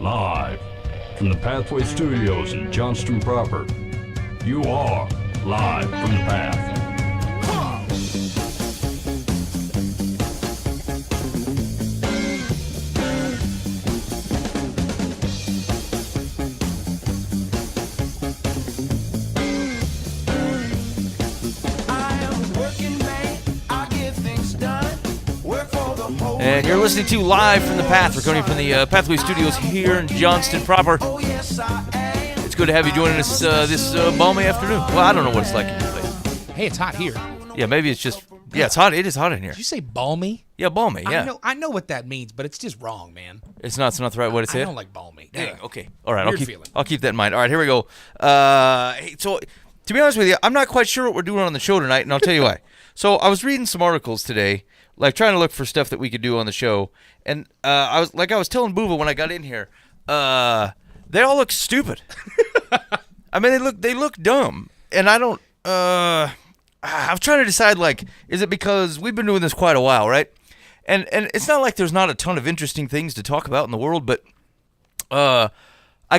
Live from the Pathway Studios in Johnston proper. You are live from the Path. And you're listening to Live from the Path. We're coming from the Pathway Studios here in Johnston proper. It's good to have you joining us this balmy afternoon. Well, I don't know what it's like in your place. Hey, it's hot here. Yeah, maybe it's just... Yeah, it's hot. It is hot in here. Did you say balmy? Yeah, balmy, yeah. I know what that means, but it's just wrong, man. It's not the right way to say it? I don't like balmy. Dang, okay. All right, Weird I'll keep that in mind. All right, here we go. Hey, so, to be honest with you, I'm not quite sure what we're doing on the show tonight, and I'll tell you why. So, I was reading some articles today, like trying to look for stuff that we could do on the show, and I was telling Boova when I got in here, they all look stupid. I mean, they look dumb, and I don't. I'm trying to decide, like, is it because we've been doing this quite a while, right? And it's not like there's not a ton of interesting things to talk about in the world, but I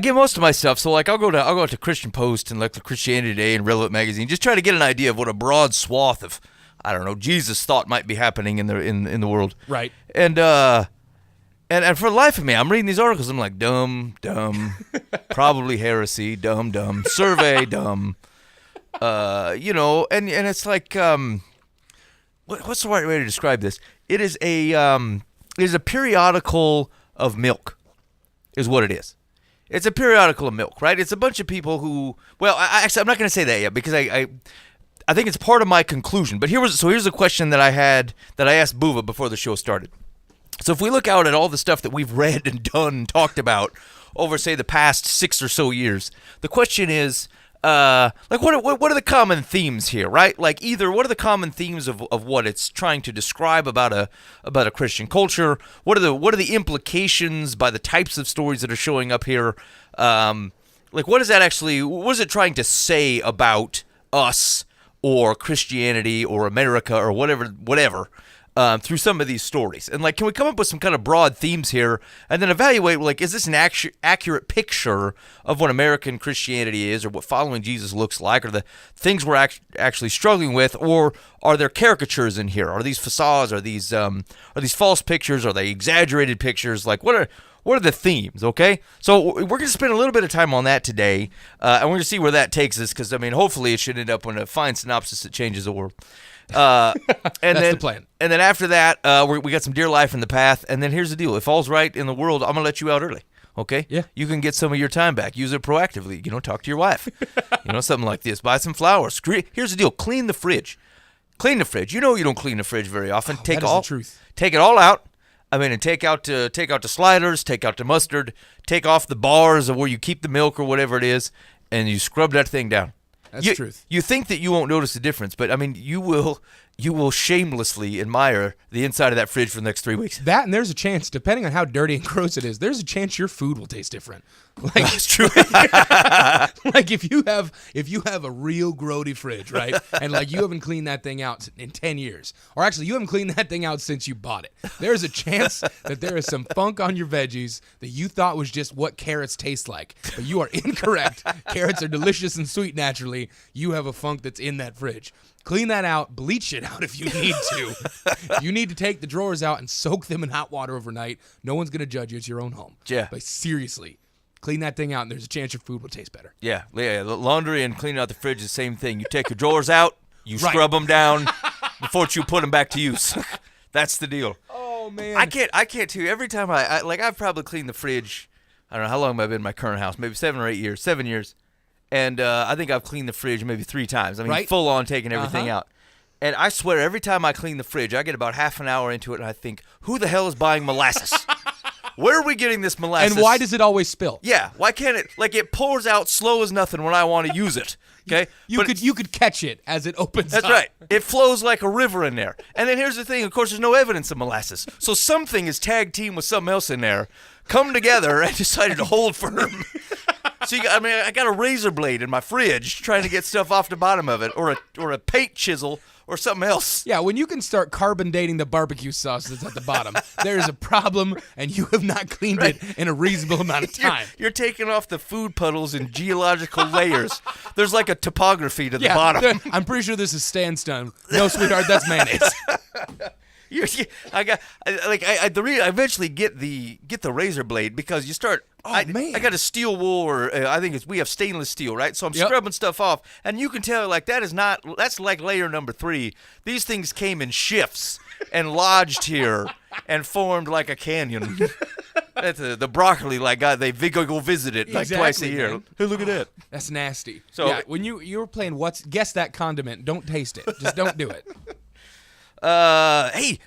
get most of my stuff. So, like, I'll go to Christian Post and like the Christianity Today and Relevant Magazine, just try to get an idea of what a broad swath of, I don't know, Jesus thought might be happening in the world. Right. And for the life of me, I'm reading these articles. I'm like, dumb, probably heresy, dumb, survey, dumb. And it's like, what's the right way to describe this? It is a periodical of milk, is what it is. It's a periodical of milk, right? It's a bunch of people who, well, I'm not going to say that yet because I think it's part of my conclusion. But here's a question that I asked Boova before the show started. So if we look out at all the stuff that we've read and done and talked about over, say, the past 6 or so years, the question is, like, what are the common themes here, right? Like, either what are the common themes of what it's trying to describe about a Christian culture? What are the implications by the types of stories that are showing up here? Like, what is it trying to say about us or Christianity or America or whatever? Through some of these stories. And, like, can we come up with some kind of broad themes here and then evaluate, like, is this an accurate picture of what American Christianity is or what following Jesus looks like or the things we're actually struggling with, or are there caricatures in here? Are these facades? Are these false pictures? Are they exaggerated pictures? Like, what are the themes, okay? So we're going to spend a little bit of time on that today, and we're going to see where that takes us because, I mean, hopefully it should end up in a fine synopsis that changes the world. That's the plan. And then after that, we got some Dear Life in the Path. And then here's the deal. If all's right in the world, I'm going to let you out early. Okay? Yeah. You can get some of your time back. Use it proactively. Talk to your wife. Something like this. Buy some flowers. Here's the deal. Clean the fridge. Clean the fridge. You don't clean the fridge very often. That is the truth. Take it all out. I mean, and take out the sliders, take out the mustard, take off the bars of where you keep the milk or whatever it is, and you scrub that thing down. That's the truth. You think that you won't notice the difference, but I mean, you will shamelessly admire the inside of that fridge for the next 3 weeks. That, and there's a chance, depending on how dirty and gross it is, there's a chance your food will taste different. Like, that's true. Like if you have a real grody fridge, right, and like you haven't cleaned that thing out in 10 years, or actually you haven't cleaned that thing out since you bought it, there's a chance that there is some funk on your veggies that you thought was just what carrots taste like, but you are incorrect. Carrots are delicious and sweet naturally. You have a funk that's in that fridge. Clean that out, bleach it out if you need to. If you need to take the drawers out and soak them in hot water overnight, no one's going to judge you. It's your own home. Yeah. But seriously, clean that thing out and there's a chance your food will taste better. Yeah. The laundry and cleaning out the fridge is the same thing. You take your drawers out, you scrub them down before you put them back to use. That's the deal. Oh, man. I can't too. Every time I've probably cleaned the fridge, I don't know how long have I been in my current house, maybe 7 or 8 years, 7 years. And I think I've cleaned the fridge maybe 3 times. I mean, full on taking everything out. And I swear, every time I clean the fridge, I get about half an hour into it, and I think, who the hell is buying molasses? Where are we getting this molasses? And why does it always spill? Yeah, why can't it? Like, it pours out slow as nothing when I want to use it. Okay, you could catch it as it opens. That's up. right. It flows like a river in there. And then here's the thing. Of course, there's no evidence of molasses. So something is tag team with something else in there, come together and decided to hold firm. So I got a razor blade in my fridge trying to get stuff off the bottom of it, or a paint chisel, or something else. Yeah, when you can start carbon dating the barbecue sauce that's at the bottom, there is a problem, and you have not cleaned it in a reasonable amount of time. You're taking off the food puddles in geological layers. There's like a topography to the bottom. I'm pretty sure this is sandstone. No, sweetheart, that's mayonnaise. I eventually get the razor blade because you start. Man. I got a steel wool, or we have stainless steel, right? So I'm scrubbing stuff off, and you can tell like that's like layer number 3. These things came in shifts and lodged here and formed like a canyon. That's the broccoli they go visit it like twice a year. Man. Hey, look at that. That's nasty. So when you were playing guess that condiment, don't taste it. Just don't do it. Hey,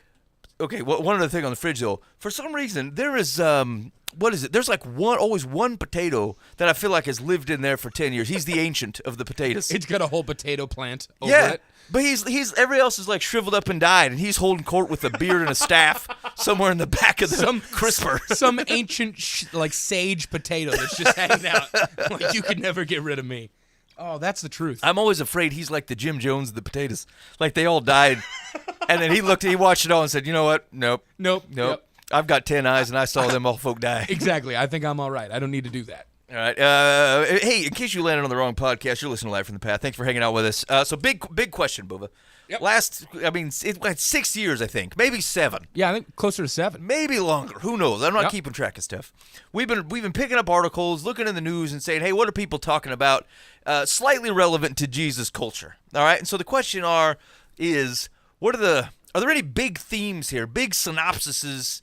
okay. One other thing on the fridge though. For some reason, there is what is it? There's like always one potato that I feel like has lived in there for 10 years. He's the ancient of the potatoes. It's got a whole potato plant over it. But he's everybody else is like shriveled up and died, and he's holding court with a beard and a staff somewhere in the back of the crisper. Some ancient sage potato that's just hanging out. Like you could never get rid of me. Oh, that's the truth. I'm always afraid he's like the Jim Jones of the potatoes. Like they all died, and then he watched it all and said, "You know what? Nope. Yep. I've got 10 eyes, and I saw them all folk die." Exactly. I think I'm all right. I don't need to do that. All right. Hey, in case you landed on the wrong podcast, you're listening to Live from the Path. Thanks for hanging out with us. So big question, Bubba. Yep. It went 6 years, I think, maybe 7. Yeah, I think closer to 7. Maybe longer. Who knows? I'm not keeping track of stuff. We've been picking up articles, looking in the news, and saying, hey, what are people talking about? Slightly relevant to Jesus culture. All right. And so the question is, are there any big themes here, big synopsises,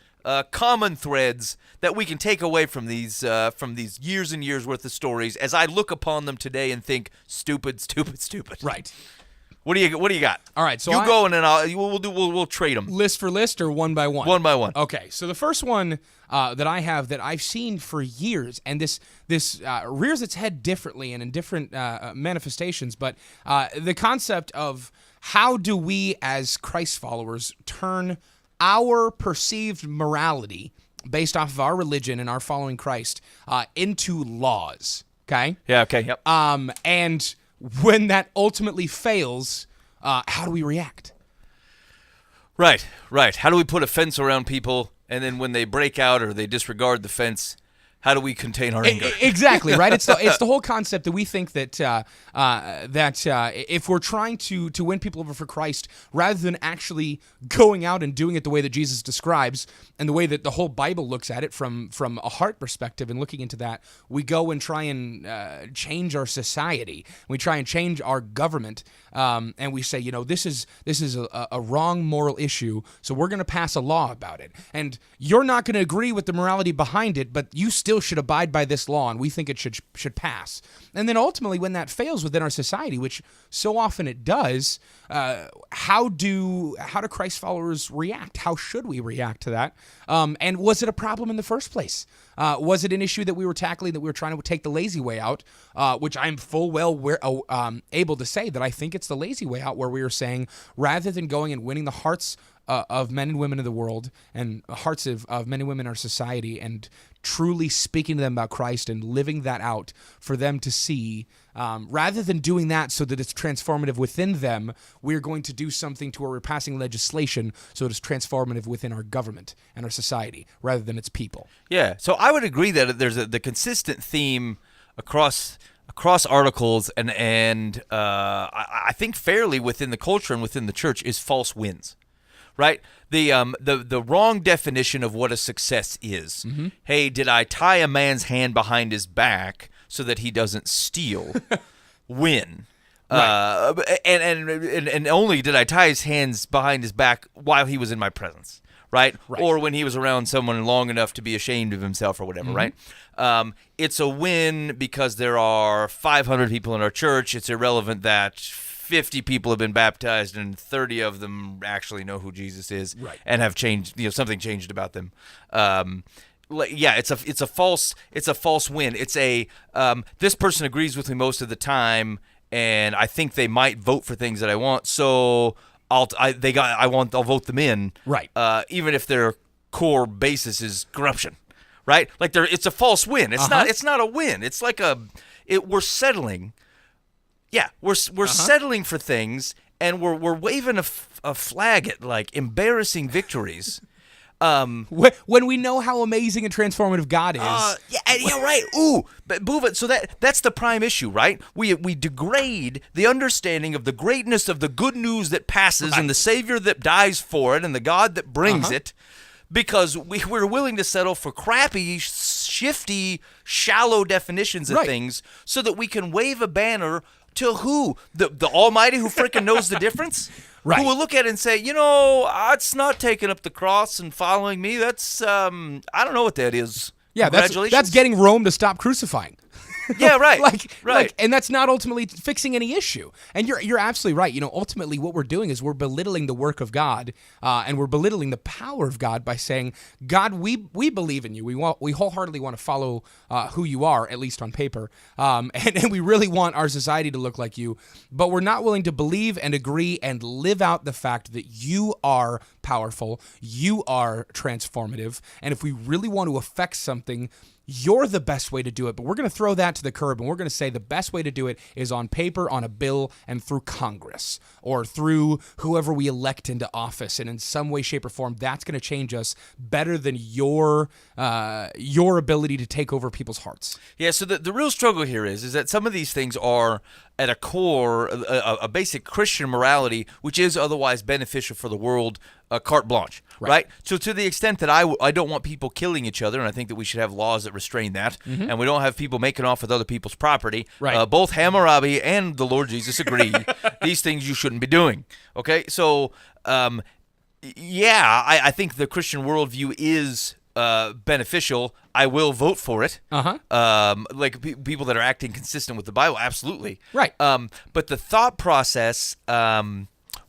common threads that we can take away from these years and years worth of stories as I look upon them today and think stupid. Right. What do you got? All right, so you go and then we'll trade them. List for list or one by one? One by one. Okay, so the first one that I have that I've seen for years, and this rears its head differently and in different manifestations, but the concept of how do we as Christ followers turn our perceived morality based off of our religion and our following Christ into laws, okay? Yeah, okay, yep. And when that ultimately fails, how do we react? Right. How do we put a fence around people, and then when they break out or they disregard the fence, how do we contain our anger? Exactly, right? It's the whole concept that we think that if we're trying to win people over for Christ, rather than actually going out and doing it the way that Jesus describes and the way that the whole Bible looks at it from a heart perspective and looking into that, we go and try and change our society. We try and change our government, and we say, this is a wrong moral issue, so we're going to pass a law about it. And you're not going to agree with the morality behind it, but you still should abide by this law, and we think it should pass. And then ultimately, when that fails within our society, which so often it does, how do Christ followers react? How should we react to that? And was it a problem in the first place? Was it an issue that we were tackling, that we were trying to take the lazy way out, which I'm able to say that I think it's the lazy way out, where we are saying, rather than going and winning the hearts of men and women of the world and hearts of men and women in our society and truly speaking to them about Christ and living that out for them to see, rather than doing that so that it's transformative within them, we're going to do something to where we're passing legislation so it is transformative within our government and our society rather than its people. Yeah, so I would agree that there's the consistent theme across articles and I think fairly within the culture and within the church is false wins. Right? The wrong definition of what a success is. Mm-hmm. Hey, did I tie a man's hand behind his back so that he doesn't steal? Win. Right. And only did I tie his hands behind his back while he was in my presence. Right? Or when he was around someone long enough to be ashamed of himself or whatever, mm-hmm. Right? It's a win because there are 500 people in our church. It's irrelevant that 50 people have been baptized and 30 of them actually know who Jesus is, right, and have changed, something changed about them. Yeah, it's a false win. It's this person agrees with me most of the time, and I think they might vote for things that I want, so I'll vote them in, right? Even if their core basis is corruption. right? Like it's a false win. It's not. It's not a win. It's like we're settling. Yeah, we're settling for things, and we're waving a flag at like embarrassing victories. When we know how amazing and transformative God is. Yeah, right. Ooh, but Buva, so that's the prime issue, right? We degrade the understanding of the greatness of the good news that passes and the Savior that dies for it and the God that brings it, because we're willing to settle for crappy, shifty, shallow definitions of things so that we can wave a banner to who? The Almighty who freaking knows the difference? Right. Who will look at it and say, it's not taking up the cross and following me. That's, I don't know what that is. Yeah, that's getting Rome to stop crucifying. Yeah, right. Like, and that's not ultimately fixing any issue. And you're absolutely right. Ultimately, what we're doing is we're belittling the work of God, and we're belittling the power of God by saying, God, we believe in you. We wholeheartedly want to follow who you are, at least on paper, and we really want our society to look like you. But we're not willing to believe and agree and live out the fact that you are powerful, you are transformative, and if we really want to affect something, you're the best way to do it, but we're going to throw that to the curb, and we're going to say the best way to do it is on paper, on a bill, and through Congress, or through whoever we elect into office, and in some way, shape, or form, that's going to change us better than your ability to take over people's hearts. Yeah, so the real struggle here is that some of these things are at a core, a basic Christian morality, which is otherwise beneficial for the world, carte blanche, right? So to the extent that I don't want people killing each other, and I think that we should have laws that restrain that, and we don't have people making off with other people's property, both Hammurabi and the Lord Jesus agree, these things you shouldn't be doing, okay? So, I think the Christian worldview is beneficial. I will vote for it. Like people that are acting consistent with the Bible, absolutely. Right. But the thought process,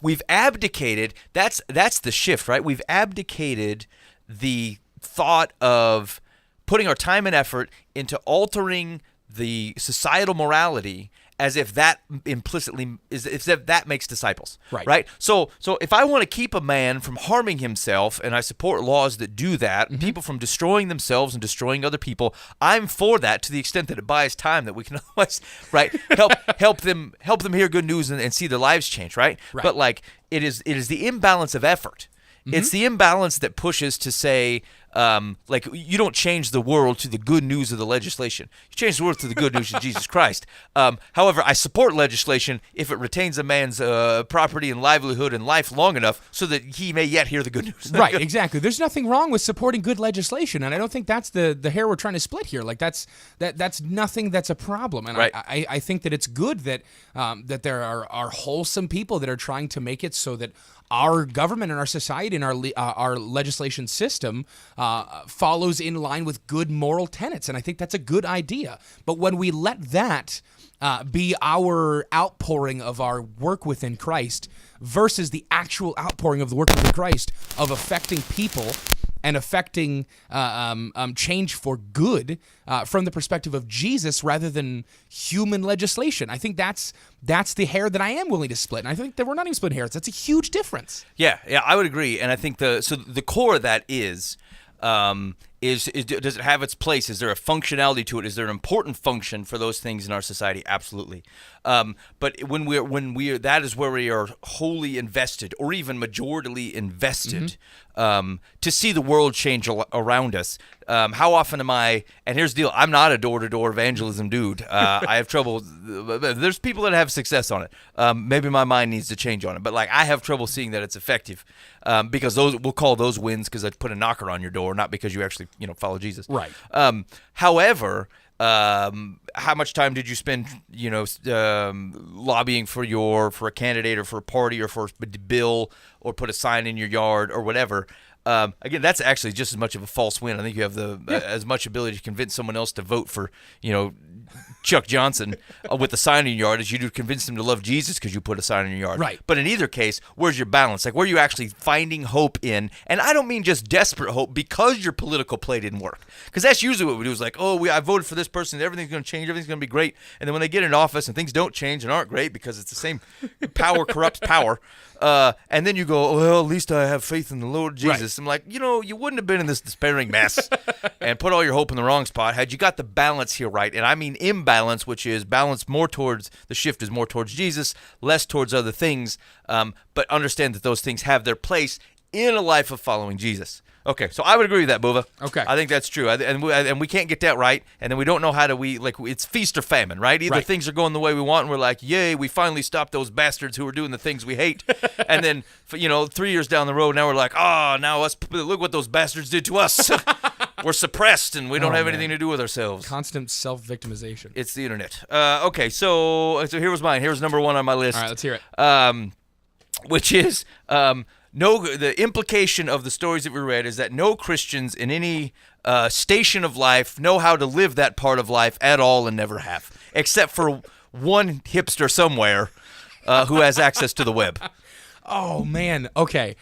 we've abdicated. That's the shift, right? We've abdicated the thought of putting our time and effort into altering the societal morality as if that implicitly is, as if that makes disciples, right? So if I want to keep a man from harming himself, and I support laws that do that, people from destroying themselves and destroying other people, I'm for that to the extent that it buys time that we can otherwise, help them hear good news and see their lives change, right? But like it is the imbalance of effort. It's the imbalance that pushes to say, like, you don't change the world to the good news of the legislation. You change the world to the good news of Jesus Christ. However, I support legislation if it retains a man's property and livelihood and life long enough so that he may yet hear the good news. Right, exactly. There's nothing wrong with supporting good legislation, and I don't think that's the hair we're trying to split here. Like, that's nothing that's a problem. And I think that it's good that that there are wholesome people that are trying to make it so that our government and our society and our legislation system follows in line with good moral tenets, and I think that's a good idea. But when we let that be our outpouring of our work within Christ versus the actual outpouring of the work within Christ of affecting people and affecting change for good from the perspective of Jesus rather than human legislation. I think that's the hair that I am willing to split. And I think that we're not even splitting hairs. That's a huge difference. Yeah, I would agree. And I think the core of that is does it have its place? Is there a functionality to it? Is there an important function for those things in our society? Absolutely. But when we're that is where we are wholly invested, or even majoritarily invested, to see the world change around us. How often am I? And here's the deal: I'm not a door-to-door evangelism dude. I have trouble. There's people that have success on it. Maybe my mind needs to change on it, but like I have trouble seeing that it's effective because we'll call those wins because I put a knocker on your door, not because you actually follow Jesus. Right. However, how much time did you spend, lobbying for a candidate or for a party or for a bill or put a sign in your yard or whatever? Again, that's actually just as much of a false win. I think you have as much ability to convince someone else to vote for, Chuck Johnson with a sign in your yard as you do to convince them to love Jesus because you put a sign in your yard. Right. But in either case, where's your balance? Like, where are you actually finding hope in? And I don't mean just desperate hope because your political play didn't work. Because that's usually what we do is like, I voted for this person, everything's going to change, everything's going to be great. And then when they get in office and things don't change and aren't great because it's the same power corrupts power, And then you go, well, at least I have faith in the Lord Jesus. Right. I'm like, you wouldn't have been in this despairing mess and put all your hope in the wrong spot had you got the balance here right. And I mean imbalance, which is balance more towards, the shift is more towards Jesus, less towards other things. But understand that those things have their place in a life of following Jesus. Okay, so I would agree with that, Bova. Okay. I think that's true. And we can't get that right, and then we don't know how to, it's feast or famine, right? Either Right. things are going the way we want, and we're like, yay, we finally stopped those bastards who are doing the things we hate. And then, 3 years down the road, now we're like, look what those bastards did to us. We're suppressed, and we don't have anything to do with ourselves. Constant self-victimization. It's the internet. Okay, so here was mine. Here's number one on my list. All right, let's hear it. Which is the implication of the stories that we read is that no Christians in any station of life know how to live that part of life at all and never have, except for one hipster somewhere who has access to the web. Oh man. Okay.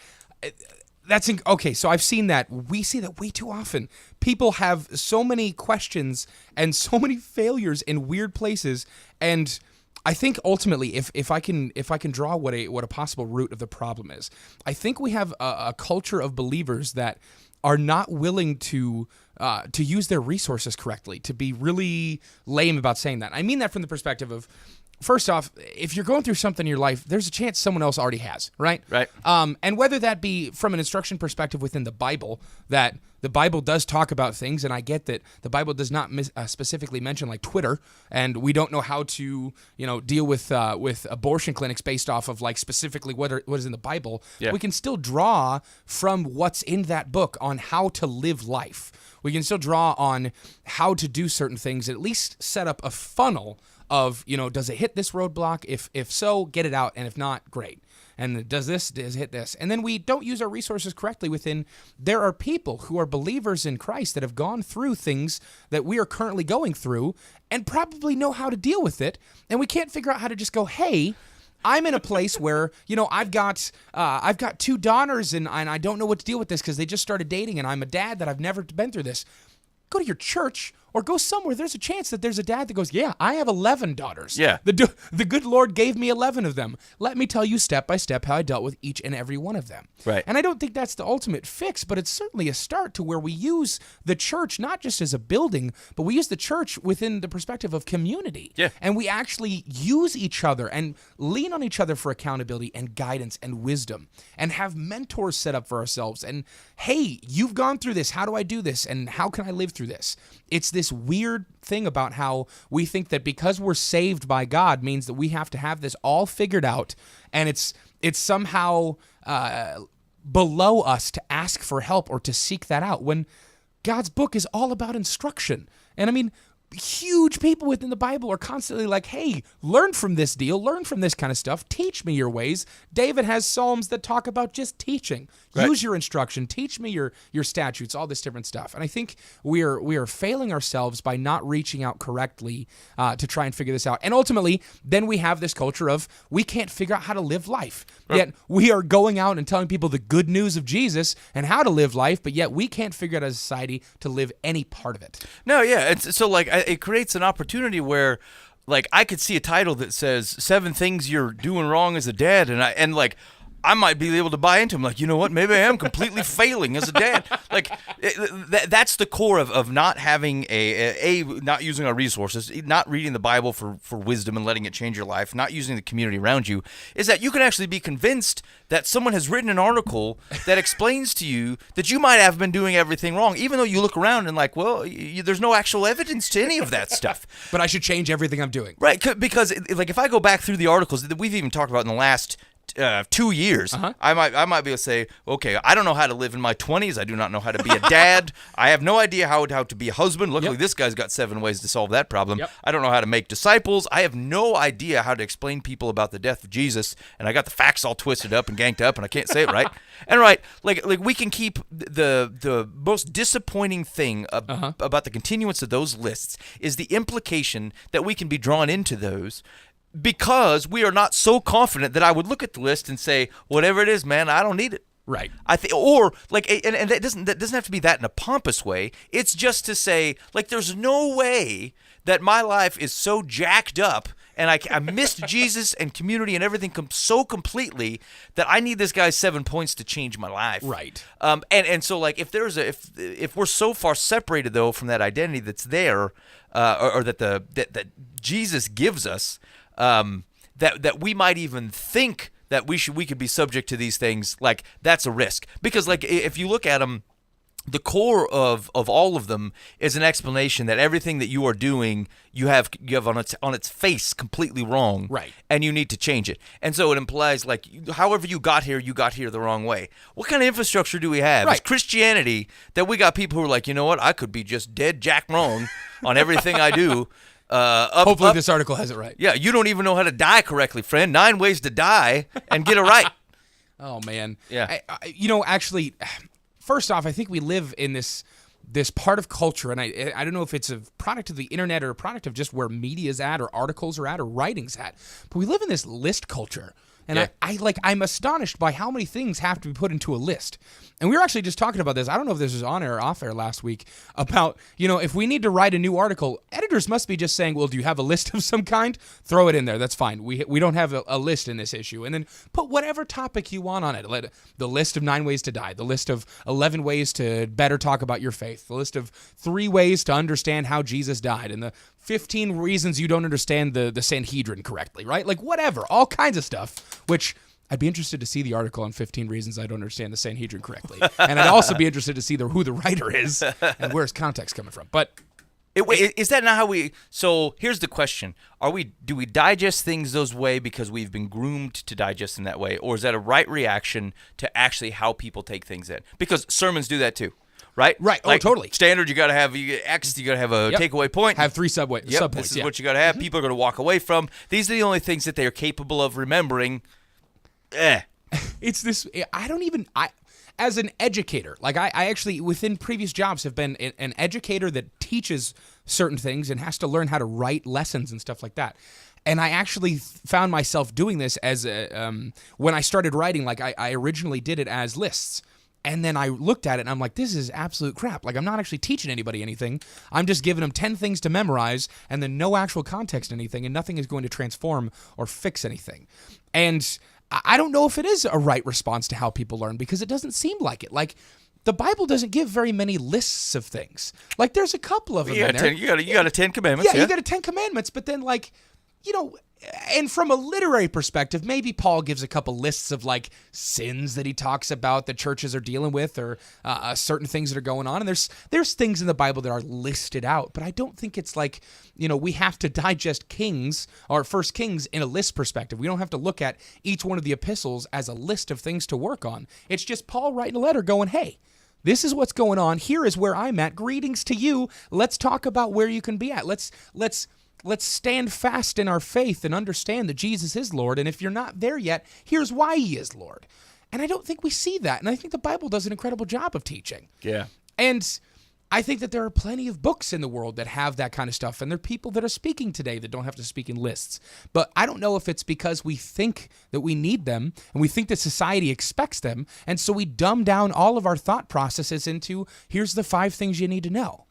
Okay, so I've seen that. We see that way too often. People have so many questions and so many failures in weird places, and I think ultimately, if I can draw what a possible root of the problem is, I think we have a culture of believers that are not willing to use their resources correctly. To be really lame about saying that, I mean that from the perspective of, first off, if you're going through something in your life, there's a chance someone else already has, right? Right. And whether that be from an instruction perspective within the Bible, that the Bible does talk about things, and I get that the Bible does not specifically mention like Twitter, and we don't know how to deal with abortion clinics based off of like specifically what is in the Bible. Yeah. We can still draw from what's in that book on how to live life. We can still draw on how to do certain things, at least set up a funnel of, does it hit this roadblock? If so, get it out, and if not, great. And does it hit this? And then we don't use our resources correctly within. There are people who are believers in Christ that have gone through things that we are currently going through and probably know how to deal with it, and we can't figure out how to just go, hey, I'm in a place where, I've got 2 daughters and I don't know what to deal with this because they just started dating, and I'm a dad that I've never been through this. Go to your church or go somewhere. There's a chance that there's a dad that goes, yeah, I have 11 daughters. Yeah. The good Lord gave me 11 of them. Let me tell you step by step how I dealt with each and every one of them. Right. And I don't think that's the ultimate fix, but it's certainly a start to where we use the church not just as a building, but we use the church within the perspective of community. Yeah. And we actually use each other and lean on each other for accountability and guidance and wisdom, and have mentors set up for ourselves. And hey, you've gone through this. How do I do this? And how can I live through this? It's this weird thing about how we think that because we're saved by God means that we have to have this all figured out, and it's somehow below us to ask for help or to seek that out, when God's book is all about instruction. And I mean, huge people within the Bible are constantly like, hey, learn from this deal, learn from this kind of stuff, teach me your ways. David has Psalms that talk about just teaching. Right. Use your instruction, teach me your statutes, all this different stuff. And I think we are failing ourselves by not reaching out correctly to try and figure this out. And ultimately, then we have this culture of we can't figure out how to live life. Right. Yet we are going out and telling people the good news of Jesus and how to live life, but yet we can't figure out as a society to live any part of it. No, yeah. It's, so, it creates an opportunity where, I could see a title that says 7 things you're doing wrong as a dad, and I might be able to buy into them. Like, you know what? Maybe I am completely failing as a dad. That's the core of not having not using our resources, not reading the Bible for wisdom and letting it change your life, not using the community around you, is that you can actually be convinced that someone has written an article that explains to you that you might have been doing everything wrong, even though you look around and there's no actual evidence to any of that stuff. But I should change everything I'm doing. Right, because if I go back through the articles that we've even talked about in the last 2 years, I might be able to say, okay, I don't know how to live in my 20s. I do not know how to be a dad. I have no idea how to be a husband. Luckily, this guy's got 7 ways to solve that problem. Yep. I don't know how to make disciples. I have no idea how to explain people about the death of Jesus, and I got the facts all twisted up and ganked up, and I can't say it right. And we can keep the most disappointing thing about the continuance of those lists is the implication that we can be drawn into those, because we are not so confident that I would look at the list and say, whatever it is, man, I don't need it. Right. I think, or that doesn't have to be that in a pompous way. It's just to say, there's no way that my life is so jacked up and I missed Jesus and community and everything so completely that I need this guy's 7 points to change my life. Right. And so like if we're so far separated though from that identity that's there, or that Jesus gives us, that we might even think that we could be subject to these things, like that's a risk. Because like if you look at them, the core of all of them is an explanation that everything that you are doing you have on its face completely wrong, right? And you need to change it. And so it implies like however you got here the wrong way. What kind of infrastructure do we have? Right. It's Christianity that we got people who are like, you know what, I could be just dead jack wrong on everything I do. Hopefully this article has it right. Yeah, you don't even know how to die correctly, friend. 9 ways to die and get it right. Oh man. Yeah. Actually, first off, I think we live in this part of culture, and I don't know if it's a product of the internet or a product of just where media's at or articles are at or writing's at, but we live in this list culture. And yeah. I'm astonished by how many things have to be put into a list. And we were actually just talking about this. I don't know if this was on air or off air last week about, if we need to write a new article, editors must be just saying, well, do you have a list of some kind? Throw it in there. That's fine. We don't have a list in this issue. And then put whatever topic you want on it. The list of 9 ways to die, the list of 11 ways to better talk about your faith, the list of 3 ways to understand how Jesus died, and the 15 reasons you don't understand the Sanhedrin correctly, right? Like whatever, all kinds of stuff, which I'd be interested to see the article on 15 reasons I don't understand the Sanhedrin correctly. And I'd also be interested to see who the writer is and where's context coming from. But is that not how we? So here's the question: do we digest things those way because we've been groomed to digest in that way, or is that a right reaction to actually how people take things in? Because sermons do that too. Right? Right. Like, totally. Standard, you got to have X, you got to have a takeaway point. Have 3 subpoints. This is what you got to have. People are going to walk away from. These are the only things that they are capable of remembering. It's this, as an educator, like I actually, within previous jobs, have been an educator that teaches certain things and has to learn how to write lessons and stuff like that. And I actually found myself doing this as when I started writing, like I originally did it as lists. And then I looked at it and I'm like, this is absolute crap. Like, I'm not actually teaching anybody anything. I'm just giving them 10 things to memorize and then no actual context in anything, and nothing is going to transform or fix anything. And I don't know if it is a right response to how people learn, because it doesn't seem like it. Like, the Bible doesn't give very many lists of things. Like, there's a couple of them in there. You got a 10 Commandments. Yeah, you got a 10 Commandments, but then, like, and from a literary perspective, maybe Paul gives a couple lists of like sins that he talks about that churches are dealing with, or certain things that are going on. And there's things in the Bible that are listed out, but I don't think it's like, we have to digest Kings or First Kings in a list perspective. We don't have to look at each one of the epistles as a list of things to work on. It's just Paul writing a letter going, hey, this is what's going on. Here is where I'm at. Greetings to you. Let's talk about where you can be at. Let's stand fast in our faith and understand that Jesus is Lord. And if you're not there yet, here's why he is Lord. And I don't think we see that. And I think the Bible does an incredible job of teaching. Yeah. And I think that there are plenty of books in the world that have that kind of stuff. And there are people that are speaking today that don't have to speak in lists. But I don't know if it's because we think that we need them and we think that society expects them. And so we dumb down all of our thought processes into, here's the 5 things you need to know.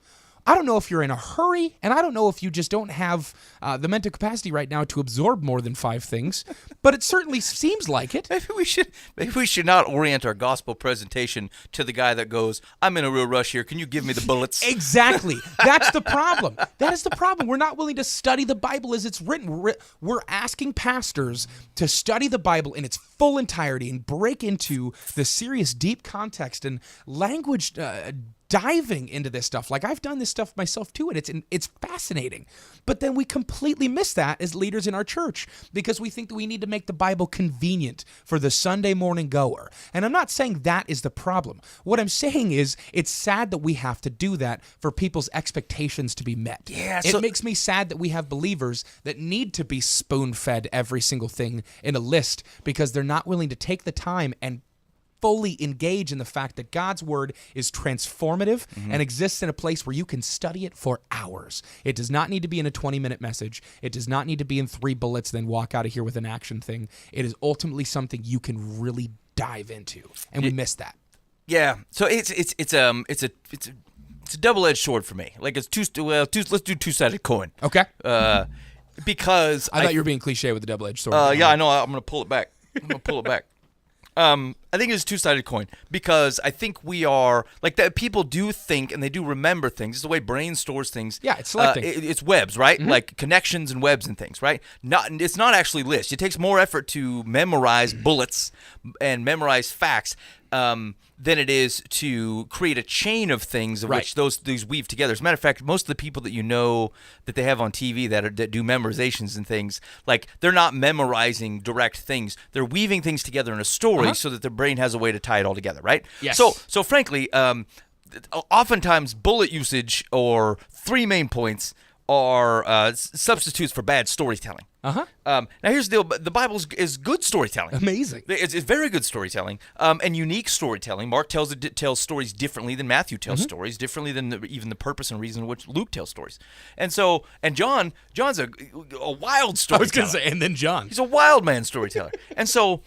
I don't know if you're in a hurry, and I don't know if you just don't have the mental capacity right now to absorb more than 5 things, but it certainly seems like it. Maybe we should not orient our gospel presentation to the guy that goes, I'm in a real rush here. Can you give me the bullets? Exactly. That's the problem. That is the problem. We're not willing to study the Bible as it's written. We're asking pastors to study the Bible in its full entirety and break into the serious, deep context and language diving into this stuff. Like, I've done this stuff myself too, and it's fascinating. But then we completely miss that as leaders in our church because we think that we need to make the Bible convenient for the Sunday morning goer. And I'm not saying that is the problem. What I'm saying is it's sad that we have to do that for people's expectations to be met. Yeah, it makes me sad that we have believers that need to be spoon-fed every single thing in a list because they're not willing to take the time and fully engage in the fact that God's word is transformative and exists in a place where you can study it for hours. It does not need to be in a 20-minute message. It does not need to be in 3 bullets, then walk out of here with an action thing. It is ultimately something you can really dive into, and we miss that. Yeah. So it's it's a double-edged sword for me. Like it's let's do two-sided coin. Okay. Because I thought you were being cliche with the double-edged sword. Yeah, I know. I'm gonna pull it back. I think it's a two-sided coin because I think we are like that. People do think and they do remember things. It's the way brain stores things. Yeah, it's selecting. It's webs, right? Like connections and webs and things, right? It's not actually lists. It takes more effort to memorize bullets and memorize facts than it is to create a chain of things of which these weave together. As a matter of fact, most of the people that you know that they have on TV that do memorizations and things, like they're not memorizing direct things. They're weaving things together in a story so that their brain has a way to tie it all together, right? Yes. So frankly, oftentimes bullet usage or three main points are substitutes for bad storytelling. Now here's the deal: the Bible is good storytelling. Amazing. It's very good storytelling and unique storytelling. Mark tells stories differently than Matthew tells stories, differently than even the purpose and reason in which Luke tells stories. And John's a wild storyteller. I was going to say, and then John. He's a wild man storyteller. And so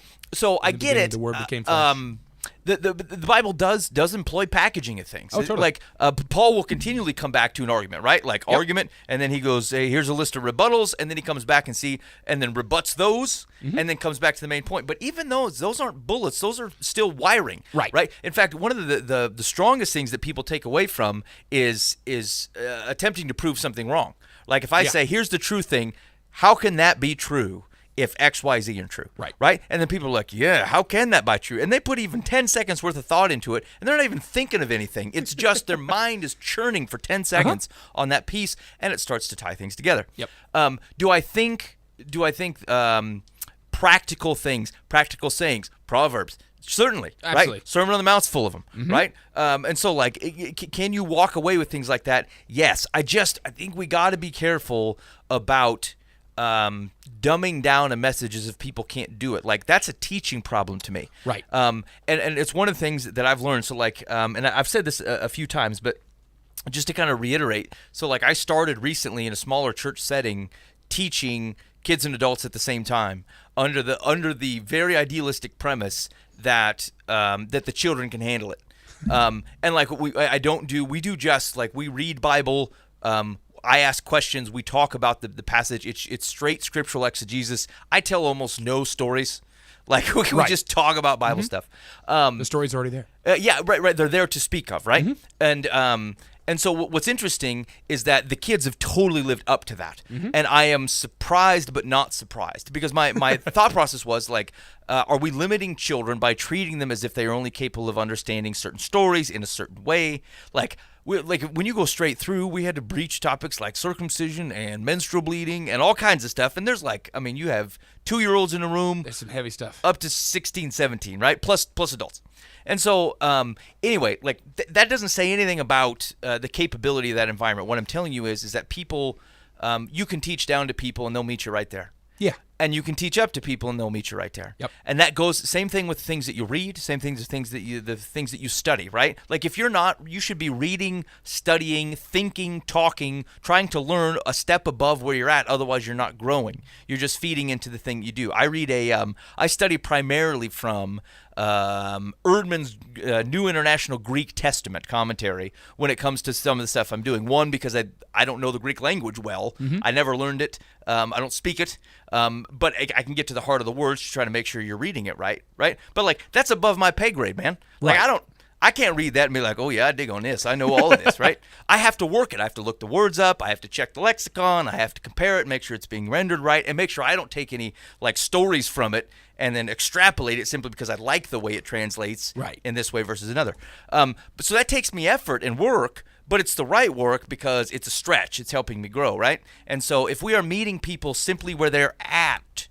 I get it. The word became flesh. The Bible does employ packaging of things. Oh, totally. Like Paul will continually come back to an argument, right? Like argument, and then he goes, "Hey, here's a list of rebuttals," and then he comes back and then rebuts those, and then comes back to the main point. But even those aren't bullets; those are still wiring, Right? Right. In fact, one of the strongest things that people take away from is attempting to prove something wrong. Like if I say, "Here's the true thing," how can that be true if X, Y, Z are true? Right? And then people are like, yeah, how can that be true? And they put even 10 seconds worth of thought into it, and they're not even thinking of anything. It's just their mind is churning for 10 seconds on that piece, and it starts to tie things together. Yep. Do I think practical things, practical sayings, proverbs? Certainly, absolutely. Right? Sermon on the Mount's full of them, right? And so, like, can you walk away with things like that? Yes. I think we got to be careful about dumbing down a message as if people can't do it. Like that's a teaching problem to me. Right. And it's one of the things that I've learned. So like, and I've said this a few times, but just to kind of reiterate. So like I started recently in a smaller church setting teaching kids and adults at the same time under the very idealistic premise that the children can handle it. And like we do just like we read Bible, I ask questions. We talk about the passage. It's straight scriptural exegesis. I tell almost no stories. Like we just talk about Bible stuff. The story's already there. Yeah, right. They're there to speak of, right? And so what's interesting is that the kids have totally lived up to that. And I am surprised but not surprised because my thought process was like, are we limiting children by treating them as if they are only capable of understanding certain stories in a certain way? Like when you go straight through, we had to breach topics like circumcision and menstrual bleeding and all kinds of stuff. And there's you have 2-year-olds in a room. There's some heavy stuff. Up to 16, 17, right? Plus adults. And so, anyway, like that doesn't say anything about the capability of that environment. What I'm telling you is that people, you can teach down to people and they'll meet you right there. Yeah. And you can teach up to people and they'll meet you right there. Yep. And that goes the same thing with things that you read, same things with the things that you study, right? Like if you're not, you should be reading, studying, thinking, talking, trying to learn a step above where you're at. Otherwise, you're not growing. You're just feeding into the thing you do. I study primarily from Erdman's New International Greek Testament commentary when it comes to some of the stuff I'm doing. One, because I don't know the Greek language well. I never learned it. I don't speak it. But I can get to the heart of the words to try to make sure you're reading it right? But like that's above my pay grade, man. Like I can't read that and be like, oh yeah, I dig on this. I know all of this, right? I have to work it. I have to look the words up. I have to check the lexicon. I have to compare it, make sure it's being rendered right, and make sure I don't take any like stories from it and then extrapolate it simply because I like the way it translates in this way versus another. So that takes me effort and work, but it's the right work because it's a stretch. It's helping me grow, right? And so if we are meeting people simply where they're at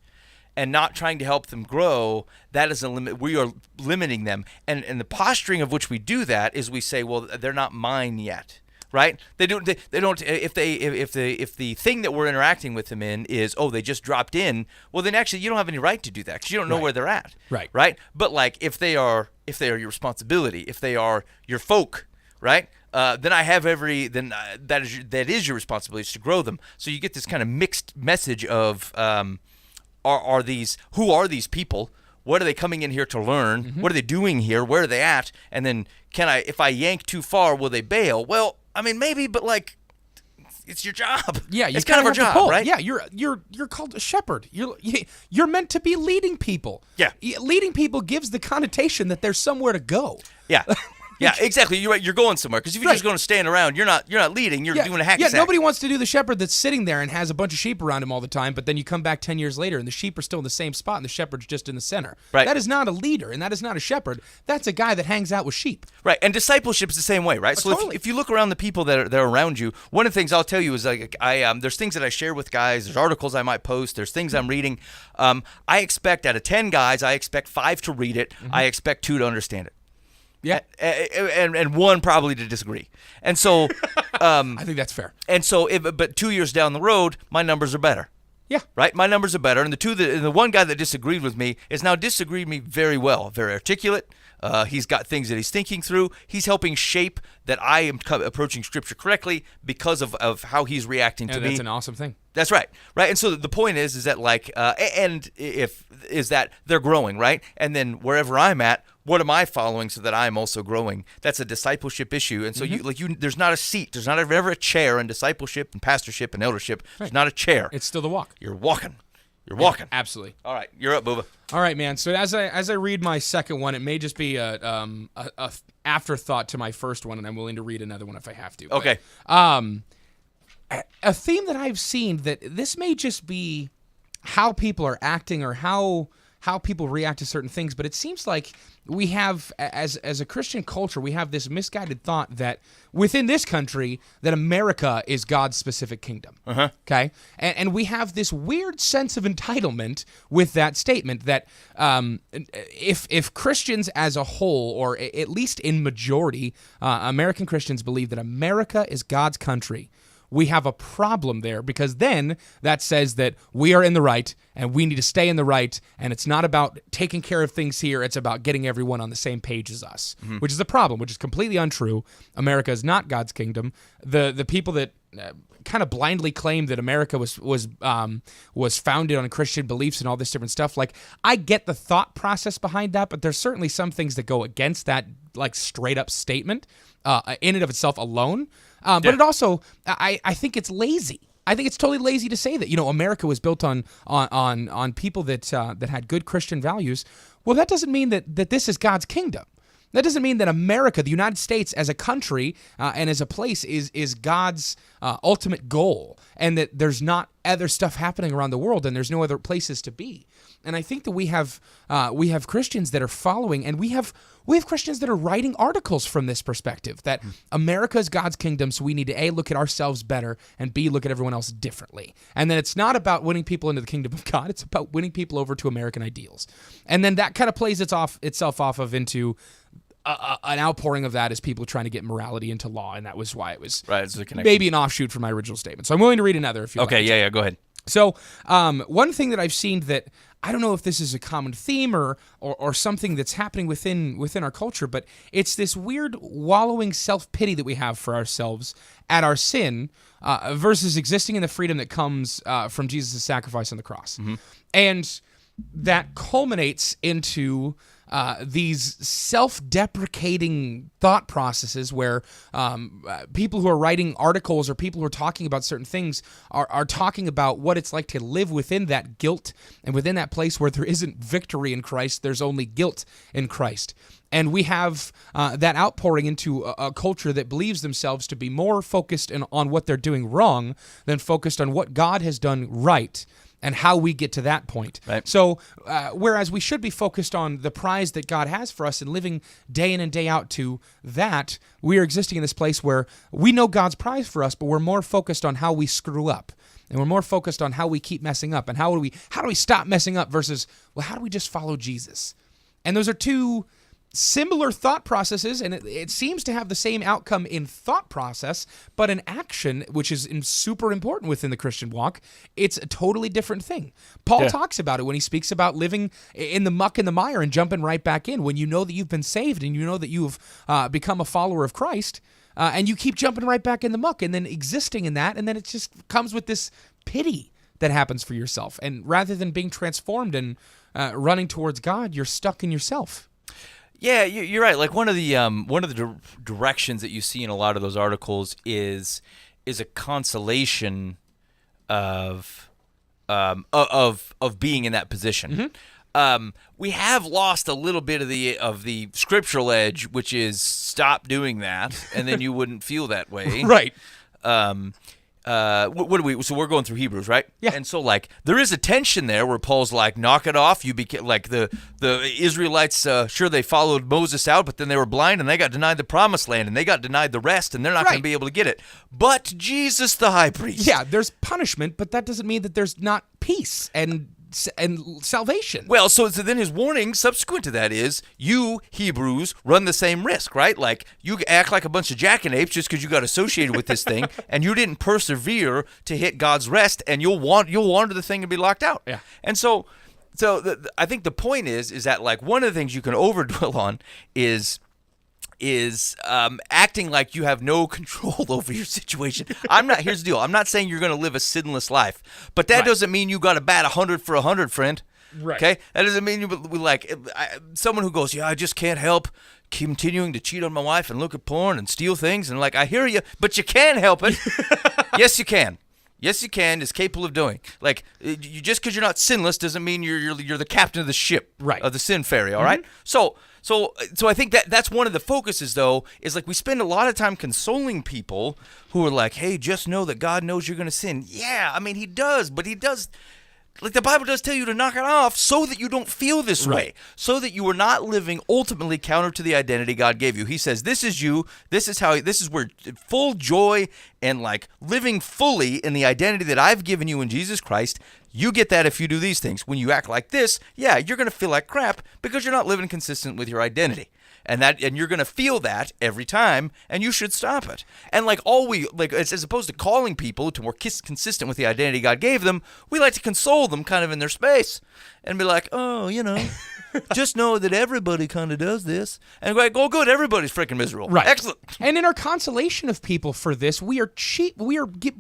and not trying to help them grow, that is a limit. We are limiting them. And the posturing of which we do that is we say, well, they're not mine yet. Right? They don't. If the thing that we're interacting with them in is they just dropped in. Well, then actually you don't have any right to do that because you don't know where they're at. Right. But like if they are your responsibility, if they are your folk, right? Then I have that is your responsibility is to grow them. So you get this kind of mixed message of who are these people? what are they coming in here to learn? Mm-hmm. What are they doing here? Where are they at? And then if I yank too far, will they bail? Well, I mean, maybe, but like, it's your job. Yeah, you it's kind of our have to job, pull. right? Yeah, you're called a shepherd. You're meant to be leading people. Yeah. Leading people gives the connotation that there's somewhere to go. Yeah. Yeah, exactly. You're right. You're going somewhere, because if you're just going to stand around, you're not leading. You're doing a hacky sack. Yeah, nobody wants to do the shepherd that's sitting there and has a bunch of sheep around him all the time, but then you come back 10 years later and the sheep are still in the same spot and the shepherd's just in the center. Right. That is not a leader, and that is not a shepherd. That's a guy that hangs out with sheep. Right, and discipleship is the same way, right? So totally. if you look around the people that are around you, one of the things I'll tell you is like there's things that I share with guys, there's articles I might post, there's things I'm reading. I expect out of 10 guys, I expect 5 to read it, I expect 2 to understand it. Yeah. And 1 probably to disagree. And so I think that's fair. and so but 2 years down the road, my numbers are better. Yeah. Right? My numbers are better. And the one guy that disagreed with me is now disagreed with me very well, very articulate. He's got things that he's thinking through. He's helping shape that I am approaching Scripture correctly because of how he's reacting to me. That's an awesome thing. That's right, right. And so the point is that like, is that they're growing, right? And then wherever I'm at, what am I following so that I'm also growing? That's a discipleship issue. And so there's not a seat, there's not ever a chair in discipleship and pastorship and eldership. There's not a chair. It's still the walk. You're walking. You're walking. Absolutely. All right, you're up, Booba. All right, man. So as I read my second one, it may just be a afterthought to my first one, and I'm willing to read another one if I have to. Okay. But, a theme that I've seen that this may just be how people are acting or how people react to certain things, but it seems like we have, as a Christian culture, we have this misguided thought that within this country, that America is God's specific kingdom. Okay? And we have this weird sense of entitlement with that statement that if Christians as a whole, or at least in majority, American Christians believe that America is God's country, we have a problem there, because then that says that we are in the right and we need to stay in the right, and it's not about taking care of things here, it's about getting everyone on the same page as us, which is a problem, which is completely untrue. America is not God's kingdom. The people that kind of blindly claim that America was founded on Christian beliefs and all this different stuff, like, I get the thought process behind that, but there's certainly some things that go against that, like, straight up statement in and of itself alone. But it also, I think it's lazy. I think it's totally lazy to say that, America was built on people that had good Christian values. Well, that doesn't mean that this is God's kingdom. That doesn't mean that America, the United States as a country and as a place is God's ultimate goal, and that there's not other stuff happening around the world and there's no other places to be. And I think that we have Christians that are following, and we have Christians that are writing articles from this perspective, that America is God's kingdom, so we need to A, look at ourselves better, and B, look at everyone else differently. And then it's not about winning people into the kingdom of God, it's about winning people over to American ideals. And then that kind of plays itself off into an outpouring of that as people trying to get morality into law, and that was why it was maybe an offshoot from my original statement. So I'm willing to read another if you like. Okay, yeah, go ahead. So one thing that I've seen that I don't know if this is a common theme or something that's happening within our culture, but it's this weird wallowing self-pity that we have for ourselves at our sin versus existing in the freedom that comes from Jesus' sacrifice on the cross. And that culminates into these self-deprecating thought processes where people who are writing articles or people who are talking about certain things are talking about what it's like to live within that guilt and within that place where there isn't victory in Christ, there's only guilt in Christ. And we have that outpouring into a culture that believes themselves to be more focused on what they're doing wrong than focused on what God has done right and how we get to that point. Right. So whereas we should be focused on the prize that God has for us and living day in and day out to that, we are existing in this place where we know God's prize for us, but we're more focused on how we screw up. And we're more focused on how we keep messing up and how do we stop messing up versus, well, how do we just follow Jesus? And those are two similar thought processes, and it seems to have the same outcome in thought process, but in action, which is super important within the Christian walk, it's a totally different thing. Paul talks about it when he speaks about living in the muck and the mire and jumping right back in. When you know that you've been saved and you know that you've become a follower of Christ, and you keep jumping right back in the muck and then existing in that, and then it just comes with this pity that happens for yourself. And rather than being transformed and running towards God, you're stuck in yourself. Yeah, you're right. Like one of the directions that you see in a lot of those articles is a consolation of being in that position. We have lost a little bit of the scriptural edge, which is stop doing that, and then you wouldn't feel that way. Right. What do we? So we're going through Hebrews, right? Yeah. And so like there is a tension there where Paul's like, knock it off. You became like the Israelites. Sure, they followed Moses out, but then they were blind and they got denied the promised land and they got denied the rest, and they're not going to be able to get it. But Jesus, the high priest. Yeah, there's punishment, but that doesn't mean that there's not peace and salvation. Well, so then his warning subsequent to that is, you Hebrews run the same risk, right? Like you act like a bunch of jackanapes just because you got associated with this thing, and you didn't persevere to hit God's rest, and you'll wander the thing and be locked out. Yeah. And so I think the point is that like one of the things you can overdwell on is acting like you have no control over your situation. Here's the deal. I'm not saying you're going to live a sinless life, but that doesn't mean you got to bat 100 for 100, friend. Right. Okay? That doesn't mean someone who goes, yeah, I just can't help continuing to cheat on my wife and look at porn and steal things. And like, I hear you, but you can help it. Yes, you can. Yes, you can. Is capable of doing. Like, just because you're not sinless doesn't mean you're the captain of the ship, right? Of the sin ferry. All right. So I think that's one of the focuses, though, is like we spend a lot of time consoling people who are like, hey, just know that God knows you're going to sin. Yeah, I mean, he does, but he does. Like the Bible does tell you to knock it off so that you don't feel this way, so that you are not living ultimately counter to the identity God gave you. He says, this is you, this is where full joy and like living fully in the identity that I've given you in Jesus Christ, you get that if you do these things. When you act like this, yeah, you're going to feel like crap because you're not living consistent with your identity. And you're going to feel that every time, and you should stop it. And like as opposed to calling people to more consistent with the identity God gave them, we like to console them kind of in their space and be like, oh, just know that everybody kind of does this. And go, oh, good, everybody's freaking miserable. Right. Excellent. And in our consolation of people for this, we are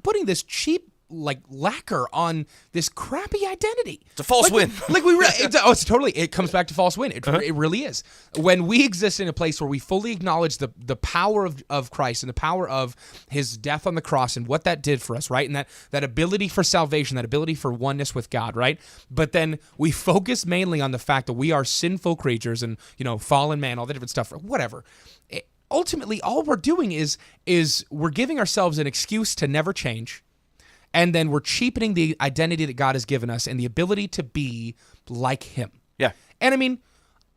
putting this cheap like lacquer on this crappy identity. It's a false win. It comes back to false win. It really is. When we exist in a place where we fully acknowledge the power of Christ and the power of his death on the cross and what that did for us, right? And that ability for salvation, that ability for oneness with God, right? But then we focus mainly on the fact that we are sinful creatures and, fallen man, all the different stuff, whatever. Ultimately, all we're doing is we're giving ourselves an excuse to never change. And then we're cheapening the identity that God has given us and the ability to be like him. Yeah. And I mean,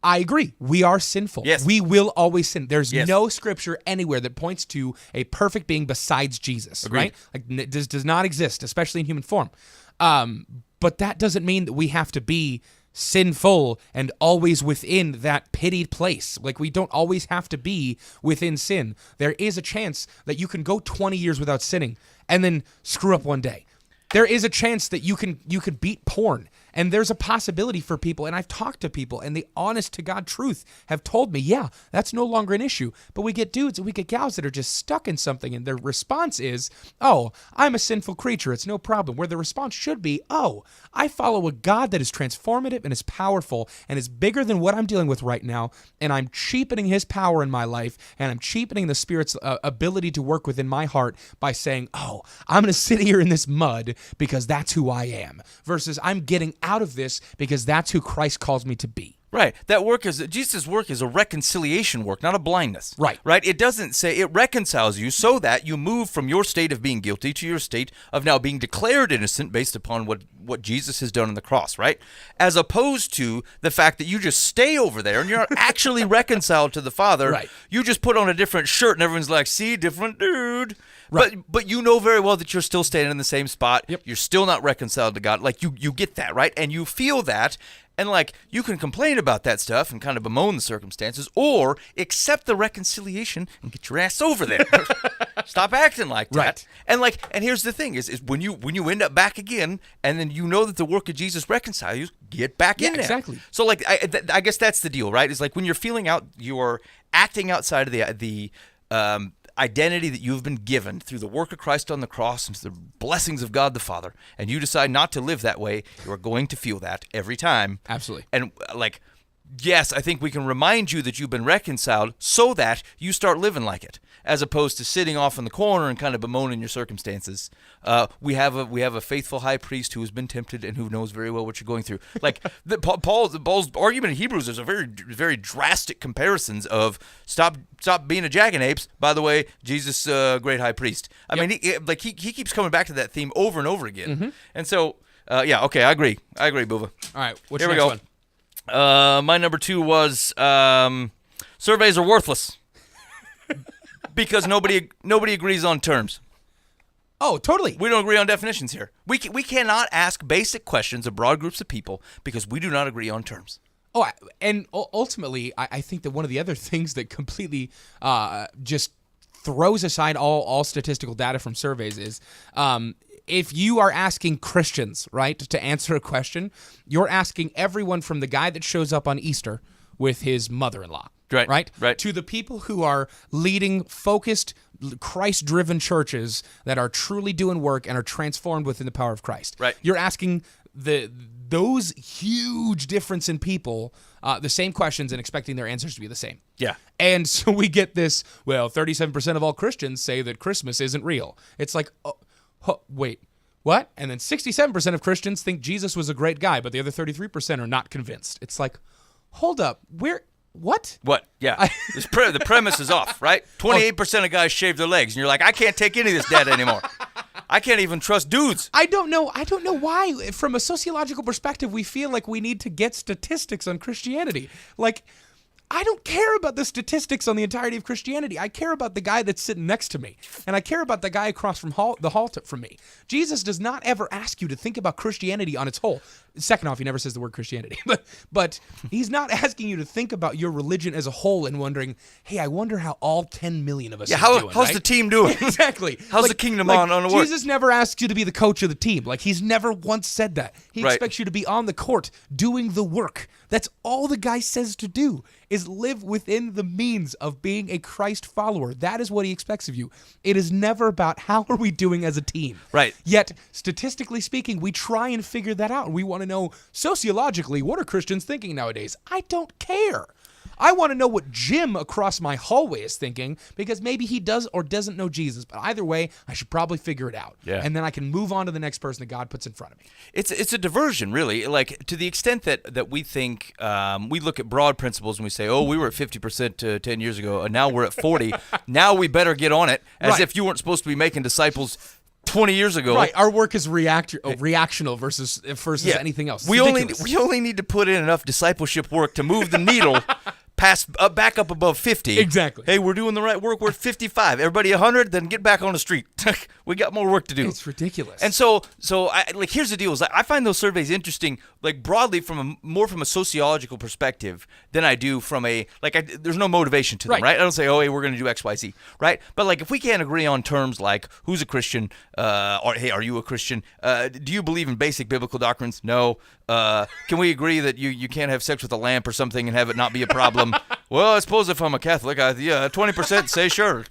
I agree. We are sinful. Yes. We will always sin. There's no scripture anywhere that points to a perfect being besides Jesus, Agreed. right? Like it does not exist, especially in human form. But that doesn't mean that we have to be sinful and always within that pitied place. Like we don't always have to be within sin. There is a chance that you can go 20 years without sinning and then screw up one day. There is a chance that you can beat porn. And there's a possibility for people, and I've talked to people, and the honest to God truth have told me, yeah, that's no longer an issue. But we get dudes and we get gals that are just stuck in something, and their response is, oh, I'm a sinful creature, it's no problem. Where the response should be, oh, I follow a God that is transformative and is powerful and is bigger than what I'm dealing with right now, and I'm cheapening his power in my life, and I'm cheapening the Spirit's ability to work within my heart by saying, oh, I'm going to sit here in this mud because that's who I am, versus I'm getting out of this because that's who Christ calls me to be. Right. Jesus' work is a reconciliation work, not a blindness. Right. Right? It doesn't say, it reconciles you so that you move from your state of being guilty to your state of now being declared innocent based upon what Jesus has done on the cross, right? As opposed to the fact that you just stay over there and you're not actually reconciled to the Father. Right. You just put on a different shirt and everyone's like, see, different dude. Right. But you know very well that you're still standing in the same spot. Yep. You're still not reconciled to God. Like you get that, right? And you feel that. And like you can complain about that stuff and kind of bemoan the circumstances, or accept the reconciliation and get your ass over there. Stop acting like that. Right. And here's the thing: is when you end up back again, and then you know that the work of Jesus reconciles you, get back in there. Exactly. So like I guess that's the deal, right? Is like when you're acting outside of the identity that you've been given through the work of Christ on the cross and through the blessings of God the Father, and you decide not to live that way, you are going to feel that every time. Absolutely. And yes, I think we can remind you that you've been reconciled so that you start living like it, as opposed to sitting off in the corner and kind of bemoaning your circumstances. We have a faithful high priest who has been tempted and who knows very well what you're going through. Like Paul's argument in Hebrews is a very, very drastic comparisons of stop being a jackanapes. By the way, Jesus, great high priest. I mean, he keeps coming back to that theme over and over again. Mm-hmm. And so, okay, I agree, Buva. All right, what's Here your we next go. one? My number 2 was surveys are worthless because nobody agrees on terms. Oh, totally. We don't agree on definitions here. We cannot ask basic questions of broad groups of people because we do not agree on terms. Oh, and ultimately, I think that one of the other things that completely just throws aside all statistical data from surveys is if you are asking Christians, right, to answer a question, you're asking everyone from the guy that shows up on Easter with his mother-in-law. Right. To the people who are leading focused, Christ-driven churches that are truly doing work and are transformed within the power of Christ. Right. You're asking those huge difference in people the same questions and expecting their answers to be the same. Yeah. And so we get this, 37% of all Christians say that Christmas isn't real. It's like, wait, what? And then 67% of Christians think Jesus was a great guy, but the other 33% are not convinced. It's like, hold up, what? What? Yeah. The premise is off, right? 28% of guys shave their legs, and you're like, I can't take any of this data anymore. I can't even trust dudes. I don't know why, from a sociological perspective, we feel like we need to get statistics on Christianity. Like, I don't care about the statistics on the entirety of Christianity. I care about the guy that's sitting next to me, and I care about the guy across from the hall from me. Jesus does not ever ask you to think about Christianity on its whole. Second off, he never says the word Christianity, but he's not asking you to think about your religion as a whole and wondering, hey, I wonder how all 10 million of us are doing. How's the team doing? Exactly. How's the kingdom on the work? Jesus never asks you to be the coach of the team. Like, he's never once said that. He expects you to be on the court doing the work. That's all the guy says to do, is live within the means of being a Christ follower. That is what he expects of you. It is never about how are we doing as a team. Right. Yet, statistically speaking, we try and figure that out. We want to know, sociologically, what are Christians thinking nowadays? I don't care. I want to know what Jim across my hallway is thinking, because maybe he does or doesn't know Jesus. But either way, I should probably figure it out. Yeah. And then I can move on to the next person that God puts in front of me. It's a diversion, really. Like, to the extent that we think, we look at broad principles and we say, oh, we were at 50% 10 years ago, and now we're at 40. Now we better get on it, as if you weren't supposed to be making disciples 20 years ago. Right, our work is reactional versus anything else. We only need to put in enough discipleship work to move the needle back up above 50. Exactly. Hey, we're doing the right work. We're at 55. Everybody 100, then get back on the street. We got more work to do. It's ridiculous. And so here's the deal: is I find those surveys interesting, like broadly more from a sociological perspective than I do from there's no motivation to them, right? I don't say, oh, hey, we're going to do X, Y, Z, right? But like, if we can't agree on terms like who's a Christian, or hey, are you a Christian? Do you believe in basic biblical doctrines? No. Can we agree that you can't have sex with a lamp or something and have it not be a problem? Well, I suppose if I'm a Catholic, 20% say sure.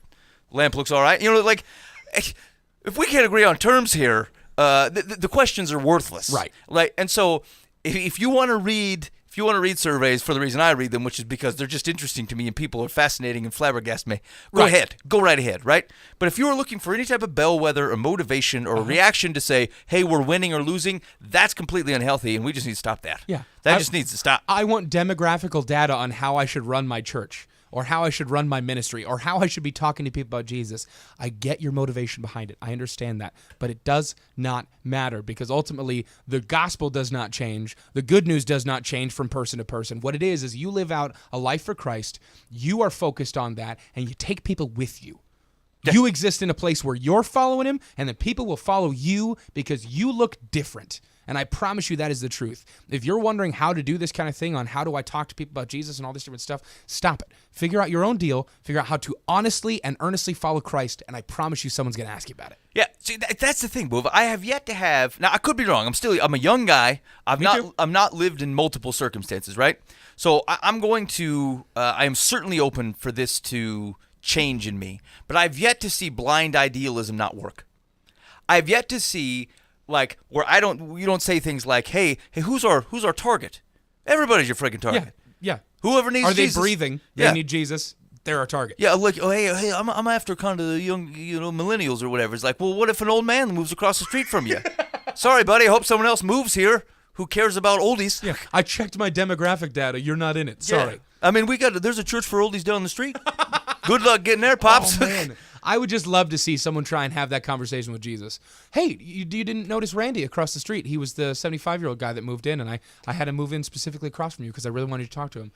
Lamp looks all right. Like, if we can't agree on terms here, the questions are worthless. Right. Like, and so if you want to read surveys for the reason I read them, which is because they're just interesting to me and people are fascinating and flabbergast me, go right ahead, right? But if you are looking for any type of bellwether or motivation or reaction to say, hey, we're winning or losing, that's completely unhealthy, and we just need to stop that. Yeah. That just needs to stop. I want demographical data on how I should run my church, or how I should run my ministry, or how I should be talking to people about Jesus. I get your motivation behind it. I understand that. But it does not matter, because ultimately the gospel does not change. The good news does not change from person to person. What it is you live out a life for Christ. You are focused on that, and you take people with you. You exist in a place where you're following him, and then people will follow you because you look different. And I promise you that is the truth. If you're wondering how to do this kind of thing on how do I talk to people about Jesus and all this different stuff, stop it. Figure out your own deal. Figure out how to honestly and earnestly follow Christ, and I promise you someone's going to ask you about it. Yeah, see, that's the thing, Boob. I have yet to have. Now, I could be wrong. I'm a young guy. I'm not lived in multiple circumstances, right? So I am certainly open for this to change in me. But I've yet to see blind idealism not work. I've yet to see like where you don't say things like, hey, who's our target? Everybody's your freaking target. Yeah. Whoever needs Jesus. Are they breathing? They need Jesus. They're our target. Yeah, like, oh, hey, I'm after kind of the young, millennials or whatever. It's like, well, what if an old man moves across the street from you? Sorry, buddy. I hope someone else moves here who cares about oldies. Yeah, I checked my demographic data. You're not in it. Sorry. Yeah. I mean, there's a church for oldies down the street. Good luck getting there, Pops. Oh, man. I would just love to see someone try and have that conversation with Jesus. Hey, you didn't notice Randy across the street? He was the 75-year-old guy that moved in, and I had him move in specifically across from you because I really wanted to talk to him.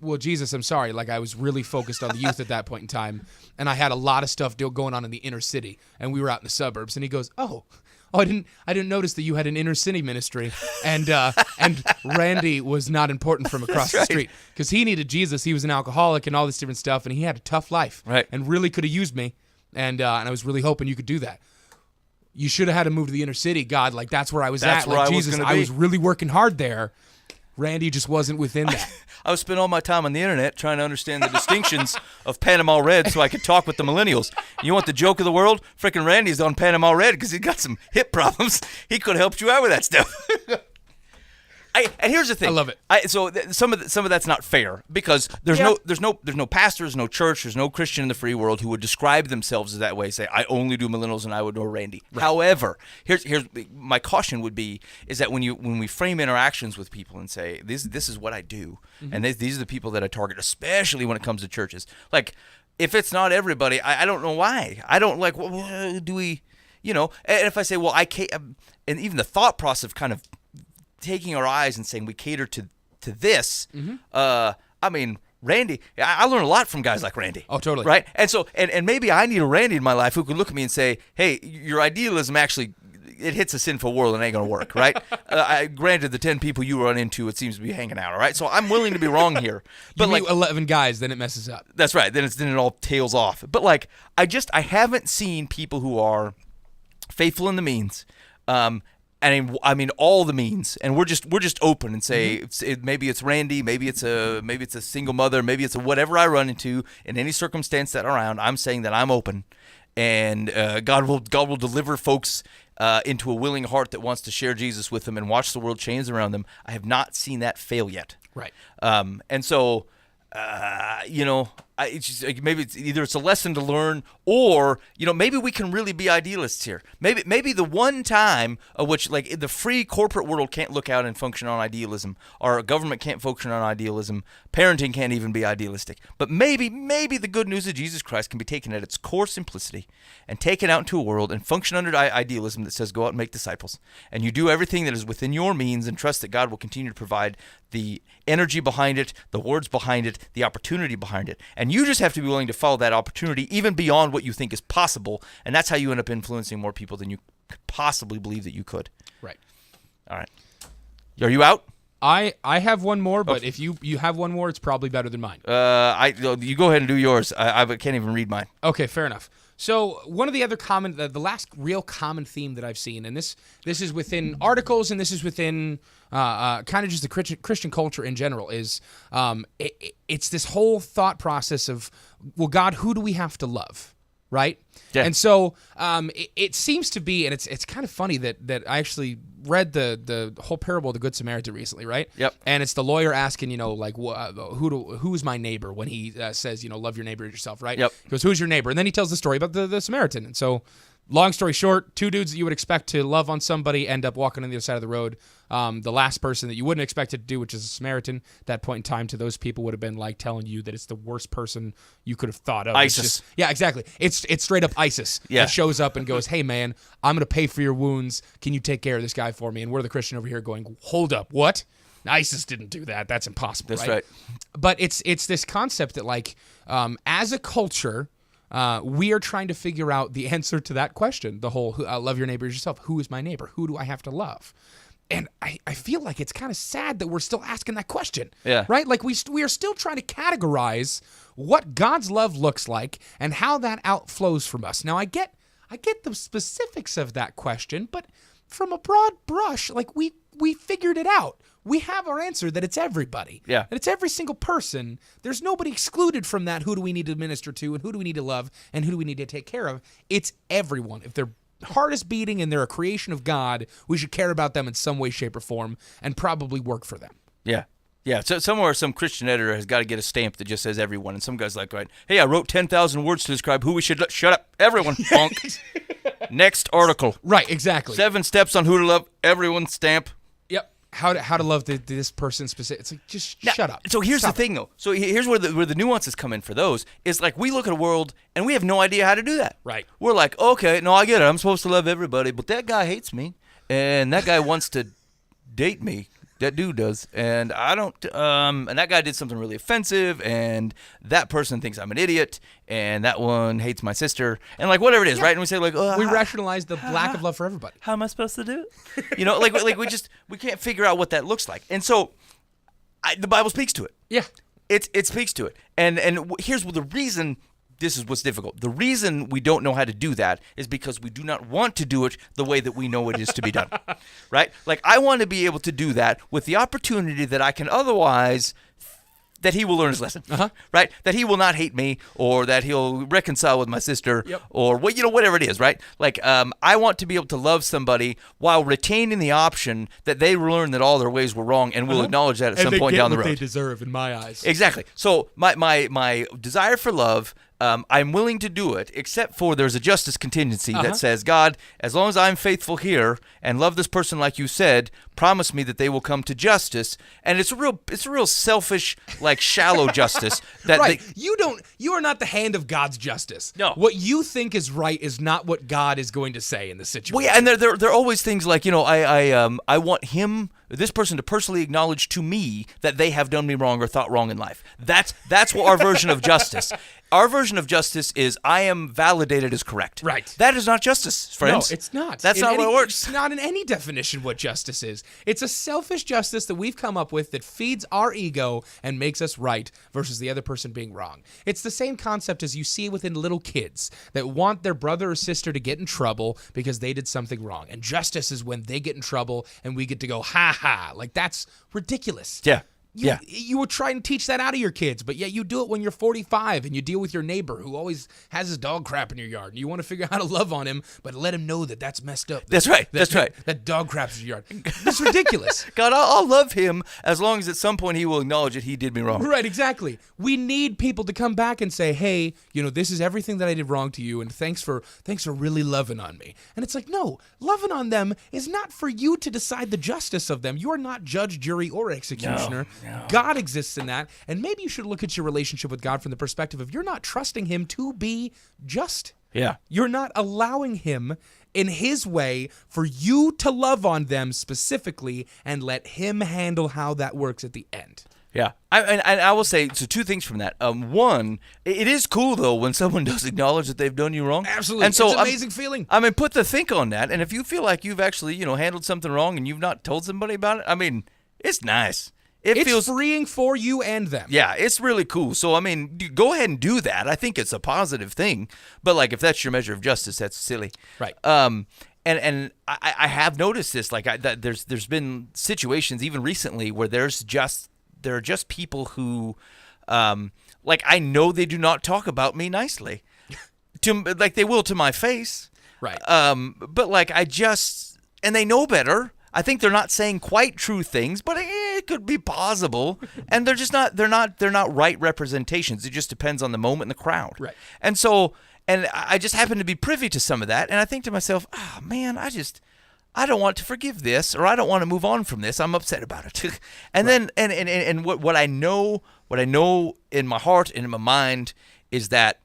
Well, Jesus, I'm sorry. Like, I was really focused on the youth at that point in time, and I had a lot of stuff going on in the inner city, and we were out in the suburbs. And he goes, oh, I didn't notice that you had an inner city ministry, and Randy was not important from across the street because he needed Jesus. He was an alcoholic and all this different stuff, and he had a tough life, right? And really could have used me, and I was really hoping you could do that. You should have had him move to the inner city, God. Like, that's where I was at. Like, Jesus, I was really working hard there. Randy just wasn't within that. I was spending all my time on the internet trying to understand the distinctions of Panama Red so I could talk with the millennials. You want the joke of the world? Frickin' Randy's on Panama Red because he got some hip problems. He could have helped you out with that stuff. And here's the thing. I love it. Some of that's not fair because there's no pastors, no church, there's no Christian in the free world who would describe themselves as that way. Say, I only do millennials and I would know Randy. Right. However, here's my caution would be is that when we frame interactions with people and say this is what I do, and these are the people that I target, especially when it comes to churches. Like, if it's not everybody, I don't know why. I don't like. Well, do we? And if I say, well, I can't, and even the thought process of kind of taking our eyes and saying we cater to this. I mean, Randy, I learn a lot from guys like Randy. Oh, totally. Right? And so, and maybe I need a Randy in my life who could look at me and say, hey, your idealism actually, it hits a sinful world and ain't going to work, right? Granted, the 10 people you run into, it seems to be hanging out, all right? So I'm willing to be wrong here. But you meet 11 guys, then it messes up. That's right. Then it all tails off. But like, I haven't seen people who are faithful in the means, and I mean all the means, and we're just open and say maybe it's Randy, maybe it's a single mother, maybe it's a whatever I run into in any circumstance that around. I'm saying that I'm open, and God will deliver folks into a willing heart that wants to share Jesus with them and watch the world change around them. I have not seen that fail yet. Right. And so it's just, like, maybe it's a lesson to learn, or maybe we can really be idealists here. Maybe the one time of which, like, the free corporate world can't look out and function on idealism, our government can't function on idealism, parenting can't even be idealistic. But maybe the good news of Jesus Christ can be taken at its core simplicity and taken out into a world and function under idealism that says go out and make disciples, and you do everything that is within your means and trust that God will continue to provide the energy behind it, the words behind it, the opportunity behind it. And you just have to be willing to follow that opportunity even beyond what you think is possible, and that's how you end up influencing more people than you could possibly believe that you could. Right. All right. Are you out? I have one more, but if you have one more, it's probably better than mine. You go ahead and do yours. I can't even read mine. Okay, fair enough. So one of the other the last real common theme that I've seen, and this is within articles and this is within kind of just the Christian culture in general, is it's this whole thought process of, well, God, who do we have to love? Right? Yeah. And so it seems to be, and it's kind of funny that I actually read the whole parable of the Good Samaritan recently, right? Yep. And it's the lawyer asking, like, who's my neighbor, when he says, love your neighbor as yourself, right? Yep. He goes, who's your neighbor? And then he tells the story about the Samaritan. And so, long story short, two dudes that you would expect to love on somebody end up walking on the other side of the road. The last person that you wouldn't expect it to do, which is a Samaritan, at that point in time, to those people would have been like telling you that it's the worst person you could have thought of. ISIS. Yeah, exactly. It's straight up ISIS. Yeah. That shows up and goes, hey, man, I'm going to pay for your wounds. Can you take care of this guy for me? And we're the Christian over here going, hold up, what? ISIS didn't do that. That's impossible. That's right. But it's this concept that, like, as a culture, we are trying to figure out the answer to that question. The whole love your neighbor as yourself. Who is my neighbor? Who do I have to love? And I feel like it's kind of sad that we're still asking that question. Yeah. Right? Like we are still trying to categorize what God's love looks like and how that outflows from us. Now I get the specifics of that question, but from a broad brush, like we figured it out. we have our answer that it's everybody. Yeah. And it's every single person. There's nobody excluded from that. Who do we need to minister to, and who do we need to love, and who do we need to take care of? It's everyone. If their heart is beating and they're a creation of God, we should care about them in some way, shape, or form, and probably work for them. Yeah. Yeah, so somewhere some Christian editor has got to get a stamp that just says everyone, and some guy's like, right, hey, I wrote 10,000 words to describe who we should shut up, everyone, punk. Next article. Right, exactly. 7 steps on who to love, everyone, stamp. Yep. How to love this person specific. It's like, just Now, shut up. So here's Stop the thing, though. So here's where the nuances come in for those, is like we look at a world, and we have no idea how to do that. Right. We're like, okay, no, I get it. I'm supposed to love everybody, but that guy hates me, and that guy wants to date me. That dude does, and I don't. And that guy did something really offensive, and that person thinks I'm an idiot, and that one hates my sister, and like whatever it is, right? And we say like, We rationalize the lack of love for everybody. how am I supposed to do it? You know, like we can't figure out what that looks like, and so the Bible speaks to it. Yeah. It speaks to it, and here's the reason. This is what's difficult. The reason we don't know how to do that is because we do not want to do it the way that we know it is to be done, right? Like, I want to be able to do that with the opportunity that I can otherwise, that he will learn his lesson, right? That he will not hate me, or that he'll reconcile with my sister, or whatever it is, right? Like, I want to be able to love somebody while retaining the option that they learn that all their ways were wrong, and will acknowledge that at some point down the road. They deserve, in my eyes. Exactly. So my desire for love, I'm willing to do it, except for there's a justice contingency that says, God, as long as I'm faithful here and love this person like you said, promise me that they will come to justice. And it's a real selfish, like shallow justice. That right. You are not the hand of God's justice. No. What you think is right is not what God is going to say in the situation. Well, yeah, and there are always things like, I want this person to personally acknowledge to me that they have done me wrong or thought wrong in life. That's what our version of justice. Our version of justice is I am validated as correct. Right. That is not justice, friends. No, it's not. That's not what it works. It's not in any definition what justice is. It's a selfish justice that we've come up with that feeds our ego and makes us right versus the other person being wrong. It's the same concept as you see within little kids that want their brother or sister to get in trouble because they did something wrong. And justice is when they get in trouble and we get to go, ha ha. Like, that's ridiculous. Yeah. You would try and teach that out of your kids, but yet you do it when you're 45 and you deal with your neighbor who always has his dog crap in your yard. And you want to figure out how to love on him, but let him know that that's messed up. That's right. That dog craps in your yard. It's ridiculous. God, I'll love him as long as at some point he will acknowledge that he did me wrong. Right, exactly. We need people to come back and say, hey, this is everything that I did wrong to you, and thanks for really loving on me. And it's like, no, loving on them is not for you to decide the justice of them. You are not judge, jury, or executioner. No. God exists in that, and maybe you should look at your relationship with God from the perspective of you're not trusting him to be just. Yeah. You're not allowing him in his way for you to love on them specifically and let him handle how that works at the end. Yeah. I will say, so 2 things from that. One, it is cool, though, when someone does acknowledge that they've done you wrong. Absolutely. And so it's an amazing feeling. I mean, put the think on that, and if you feel like you've actually, handled something wrong and you've not told somebody about it, I mean, it's nice. It feels freeing for you and them. Yeah, it's really cool. So, I mean, go ahead and do that. I think it's a positive thing. But, like, if that's your measure of justice, that's silly. Right. And I have noticed this. Like, there's been situations, even recently, where there are just people who, like, I know they do not talk about me nicely. Like, they will to my face. Right. But, like, and they know better. I think they're not saying quite true things, but it could be possible. And they're just not. They're not right representations. It just depends on the moment and the crowd. Right. And so, I just happen to be privy to some of that, and I think to myself, man, I don't want to forgive this, or I don't want to move on from this. I'm upset about it. And right. then, and what I know in my heart and in my mind is that,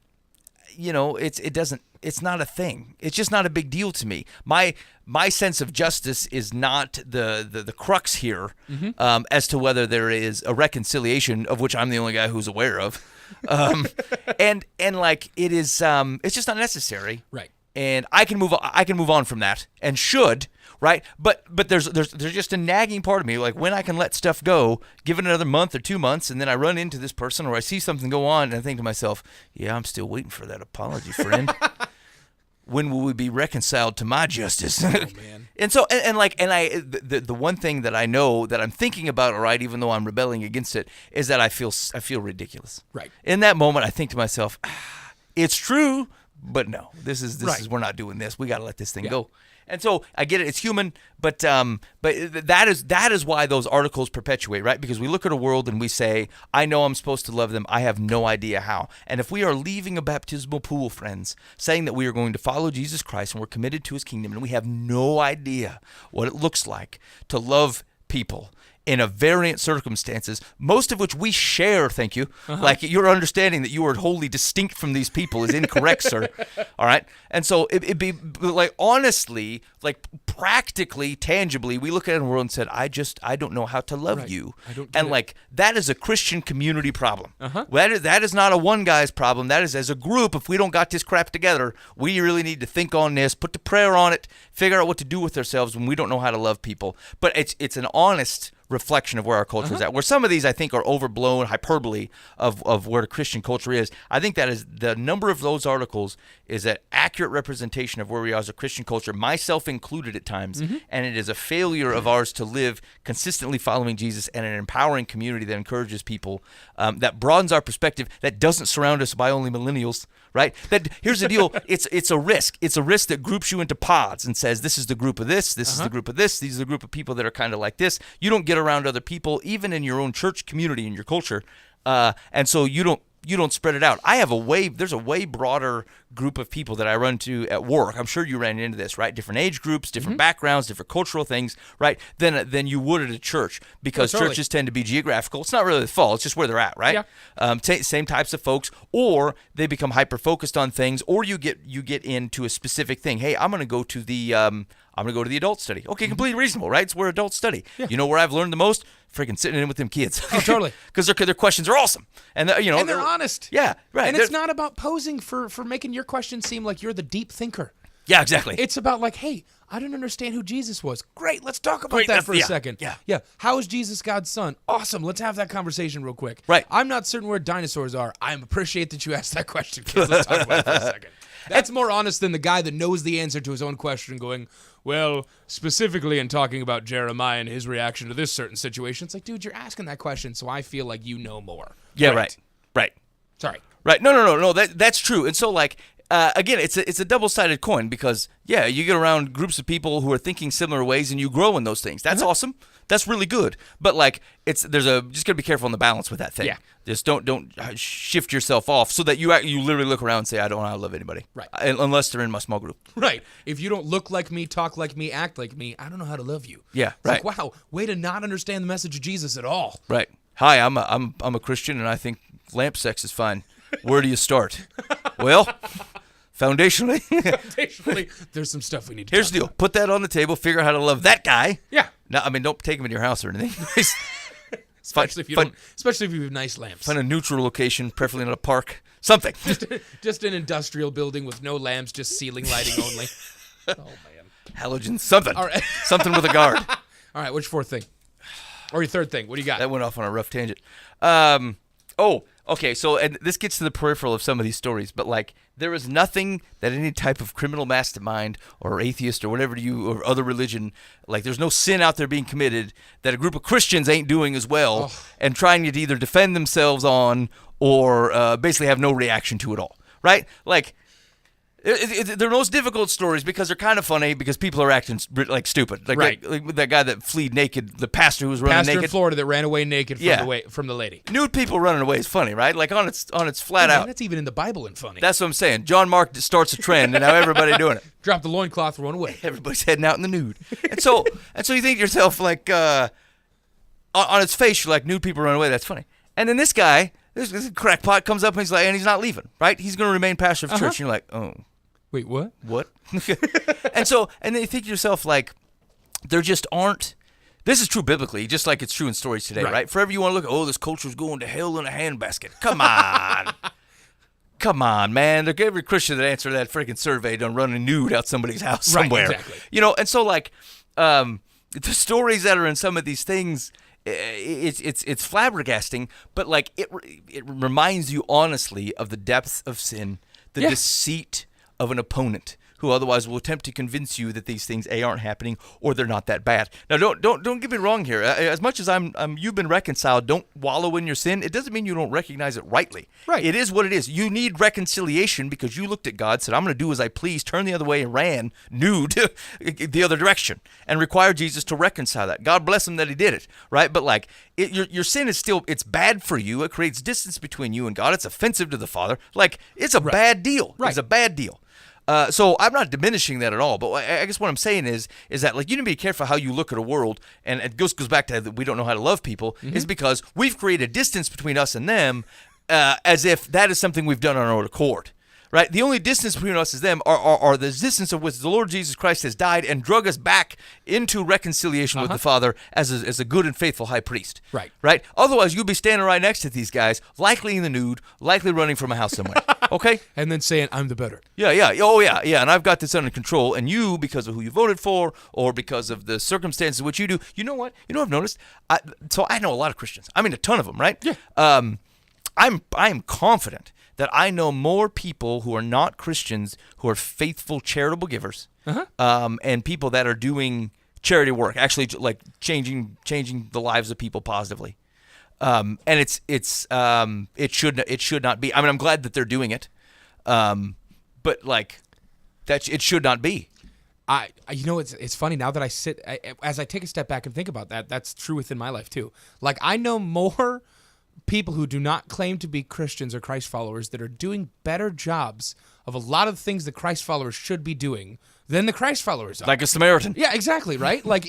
it's not a thing. It's just not a big deal to me. My sense of justice is not the crux here, as to whether there is a reconciliation, of which I'm the only guy who's aware of. And like it is, it's just not necessary. Right. And I can move on from that, and should, right? But there's just a nagging part of me, like when I can let stuff go, give it another month or 2 months, and then I run into this person or I see something go on, and I think to myself, yeah, I'm still waiting for that apology, friend. when will we be reconciled to my justice? Oh, man. And so, the one thing that I know that I'm thinking about, all right, even though I'm rebelling against it, is that I feel ridiculous. Right. In that moment, I think to myself, it's true, but no, this is Right. we're not doing this. We got to let this thing go. And so I get it; it's human, but that is why those articles perpetuate, right? Because we look at a world and we say, "I know I'm supposed to love them. I have no idea how." And if we are leaving a baptismal pool, friends, saying that we are going to follow Jesus Christ and we're committed to His kingdom, and we have no idea what it looks like to love people in a variant circumstances, most of which we share, thank you. Like, your understanding that you are wholly distinct from these people is incorrect, sir. All right? And so it'd be like, honestly, like practically, tangibly, we look at it in the world and said, I don't know how to love you. I don't get and it. like, that is a Christian community problem. That is not a one guy's problem. That is, as a group, if we don't got this crap together, we really need to think on this, put the prayer on it, figure out what to do with ourselves when we don't know how to love people. But it's an honest reflection of where our culture is at. Where some of these, I think, are overblown hyperbole of where the Christian culture is. I think that is the number of those articles is an accurate representation of where we are as a Christian culture, myself included at times. And it is a failure of ours to live consistently following Jesus and an empowering community that encourages people, that broadens our perspective, that doesn't surround us by only millennials. Right? That here's the deal. It's a risk. It's a risk that groups you into pods and says, this is the group of this, this is the group of this, these are the group of people that are kind of like this. You don't get around other people, even in your own church community, in your culture, and so you don't spread it out. There's a way broader group of people that I run to at work. I'm sure you ran into this, right? Different age groups, different backgrounds, different cultural things, right? Than you would at a church, because churches tend to be geographical. It's not really the fault; it's just where they're at, right? Yeah. Same types of folks, or they become hyper focused on things, or you get into a specific thing. Hey, I'm going to go to the adult study. Okay, completely reasonable, right? It's where adults study. Yeah. You know where I've learned the most? Freaking sitting in with them kids. Oh, totally. Because their questions are awesome, and they're honest. Yeah, right. And it's not about posing for making your question seem like you're the deep thinker. Yeah, exactly. It's about like, hey, I didn't understand who Jesus was. Great, let's talk about that for a second. Yeah. How is Jesus God's son? Awesome. Let's have that conversation real quick. Right. I'm not certain where dinosaurs are. I appreciate that you asked that question, kids. Let's talk about it for a second. That's more honest than the guy that knows the answer to his own question going, well, specifically in talking about Jeremiah and his reaction to this certain situation. It's like, dude, you're asking that question, so I feel like you know more. Yeah, right. Sorry. Right. No. That's true. And so, like, again, it's a double-sided coin, because, yeah, you get around groups of people who are thinking similar ways and you grow in those things. That's awesome. That's really good. But, like, just got to be careful on the balance with that thing. Yeah. Just don't shift yourself off so that you literally look around and say, I don't know how to love anybody. Right. Unless they're in my small group. Right. If you don't look like me, talk like me, act like me, I don't know how to love you. Yeah, It's right. like, wow, way to not understand the message of Jesus at all. Right. Hi, I'm a Christian, and I think lamp sex is fine. Where do you start? Well, foundationally, there's some stuff we need to here's the deal. Put that on the table. Figure out how to love that guy. Yeah. No, I mean, don't take him in your house or anything. Especially if you have nice lamps. Find a neutral location, preferably in a park. Something. Just an industrial building with no lamps, just ceiling lighting only. Oh, man. Halogens. Something. All right. Something with a guard. All right, what's your fourth thing? Or your third thing? What do you got? That went off on a rough tangent. Okay, so, and this gets to the peripheral of some of these stories, but, like, there is nothing that any type of criminal mastermind or atheist or whatever or other religion, like, there's no sin out there being committed that a group of Christians ain't doing as well, and trying to either defend themselves on or basically have no reaction to it all, right? Like, they're most difficult stories because they're kind of funny because people are acting like stupid. Like, right. like that guy that fled naked, the pastor who was running naked. Pastor in Florida that ran away naked from the lady. Nude people running away is funny, right? Like on its flat out. That's even in the Bible and funny. That's what I'm saying. John Mark starts a trend, and now everybody doing it. Drop the loincloth, run away. Everybody's heading out in the nude. And so you think to yourself, like, on its face, you're like, nude people run away, that's funny. And then this guy, this crackpot comes up and he's not leaving, right? He's going to remain pastor of church. And you're like, oh. Wait, what? What? And then you think to yourself, like, there just aren't. This is true biblically, just like it's true in stories today, right? Forever you want to look, this culture's going to hell in a handbasket. Come on. Come on, man. Look, every Christian that answered that freaking survey done running nude out somebody's house somewhere. Right, exactly. And so, like, the stories that are in some of these things, it's flabbergasting, but, like, it reminds you honestly of the depth of sin, the deceit of an opponent who otherwise will attempt to convince you that these things aren't happening or they're not that bad. Now, don't get me wrong here. As much as you've been reconciled, don't wallow in your sin. It doesn't mean you don't recognize it rightly. Right. It is what it is. You need reconciliation because you looked at God, said, I'm going to do as I please, turned the other way and ran nude the other direction and required Jesus to reconcile that. God bless him that he did it, right? But like your sin is still, it's bad for you. It creates distance between you and God. It's offensive to the Father. Like, it's a bad deal. Right. It's a bad deal. So I'm not diminishing that at all, but I guess what I'm saying is that like you need to be careful how you look at a world, and it goes back to that we don't know how to love people, is because we've created distance between us and them, as if that is something we've done on our own accord. Right? The only distance between us and them are the distance of which the Lord Jesus Christ has died and drug us back into reconciliation with the Father as a good and faithful high priest. Right. Right? Otherwise, you'll be standing right next to these guys, likely in the nude, likely running from a house somewhere. Okay? And then saying, I'm the better. Yeah. Oh, yeah. And I've got this under control. And you, because of who you voted for or because of the circumstances which you do, you know what? You know what I've noticed? So I know a lot of Christians. I mean, a ton of them, right? Yeah. I'm confident that I know more people who are not Christians who are faithful charitable givers, and people that are doing charity work, actually like changing the lives of people positively. And it should not be. I mean, I'm glad that they're doing it, but like that it should not be. It's funny now that as I take a step back and think about that. That's true within my life too. Like, I know more people who do not claim to be Christians or Christ followers that are doing better jobs of a lot of the things that Christ followers should be doing than the Christ followers are. Like a Samaritan. Yeah, exactly, right? Like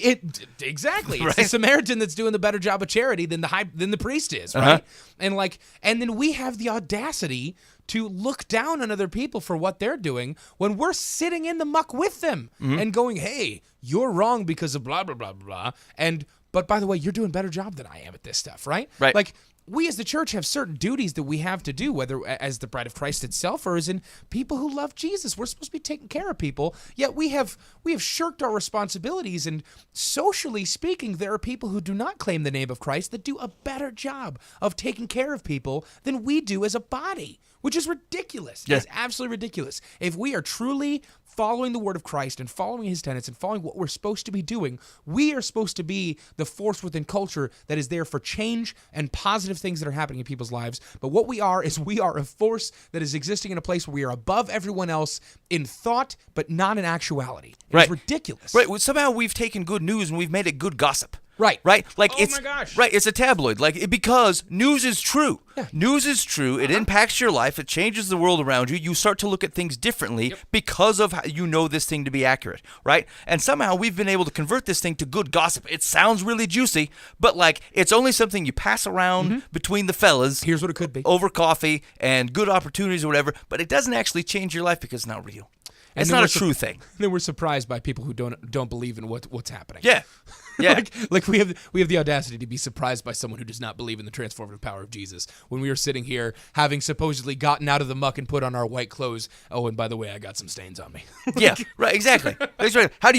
exactly. It's Right. the Samaritan that's doing the better job of charity than the priest is, right? And then we have the audacity to look down on other people for what they're doing when we're sitting in the muck with them and going, "Hey, you're wrong because of blah blah blah blah." But by the way, you're doing a better job than I am at this stuff, right? Right. Like, we as the church have certain duties that we have to do, whether as the bride of Christ itself or as in people who love Jesus. We're supposed to be taking care of people, yet we have shirked our responsibilities. And socially speaking, there are people who do not claim the name of Christ that do a better job of taking care of people than we do as a body, which is ridiculous. Yeah. It's absolutely ridiculous. If we are truly following the word of Christ and following his tenets and following what we're supposed to be doing, we are supposed to be the force within culture that is there for change and positive things that are happening in people's lives. But what we are is we are a force that is existing in a place where we are above everyone else in thought, but not in actuality. It's ridiculous. Right. Well, somehow we've taken good news and we've made it good gossip. Right. Like Oh my gosh. Right. It's a tabloid. Because news is true. Yeah. News is true. It impacts your life. It changes the world around you. You start to look at things differently because of how you know this thing to be accurate. Right. And somehow we've been able to convert this thing to good gossip. It sounds really juicy, but like it's only something you pass around between the fellas. Here's what it could be. Over coffee and good opportunities or whatever, but it doesn't actually change your life because it's not real. It's not a true thing. Then we're surprised by people who don't believe in what's happening. Yeah. Yeah. like we have the audacity to be surprised by someone who does not believe in the transformative power of Jesus when we are sitting here having supposedly gotten out of the muck and put on our white clothes. Oh, and by the way, I got some stains on me. Yeah, right, exactly. That's right. How do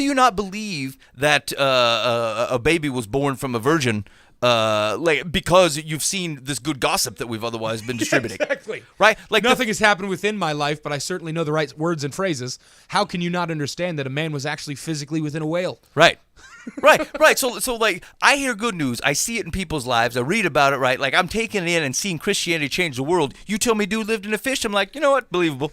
you not believe that a baby was born from a virgin? Because you've seen this good gossip that we've otherwise been distributing. Yeah, exactly. Right? Like nothing has happened within my life, but I certainly know the right words and phrases. How can you not understand that a man was actually physically within a whale? Right. Right. So like, I hear good news. I see it in people's lives. I read about it, right? Like, I'm taking it in and seeing Christianity change the world. You tell me dude lived in a fish. I'm like, you know what? Believable.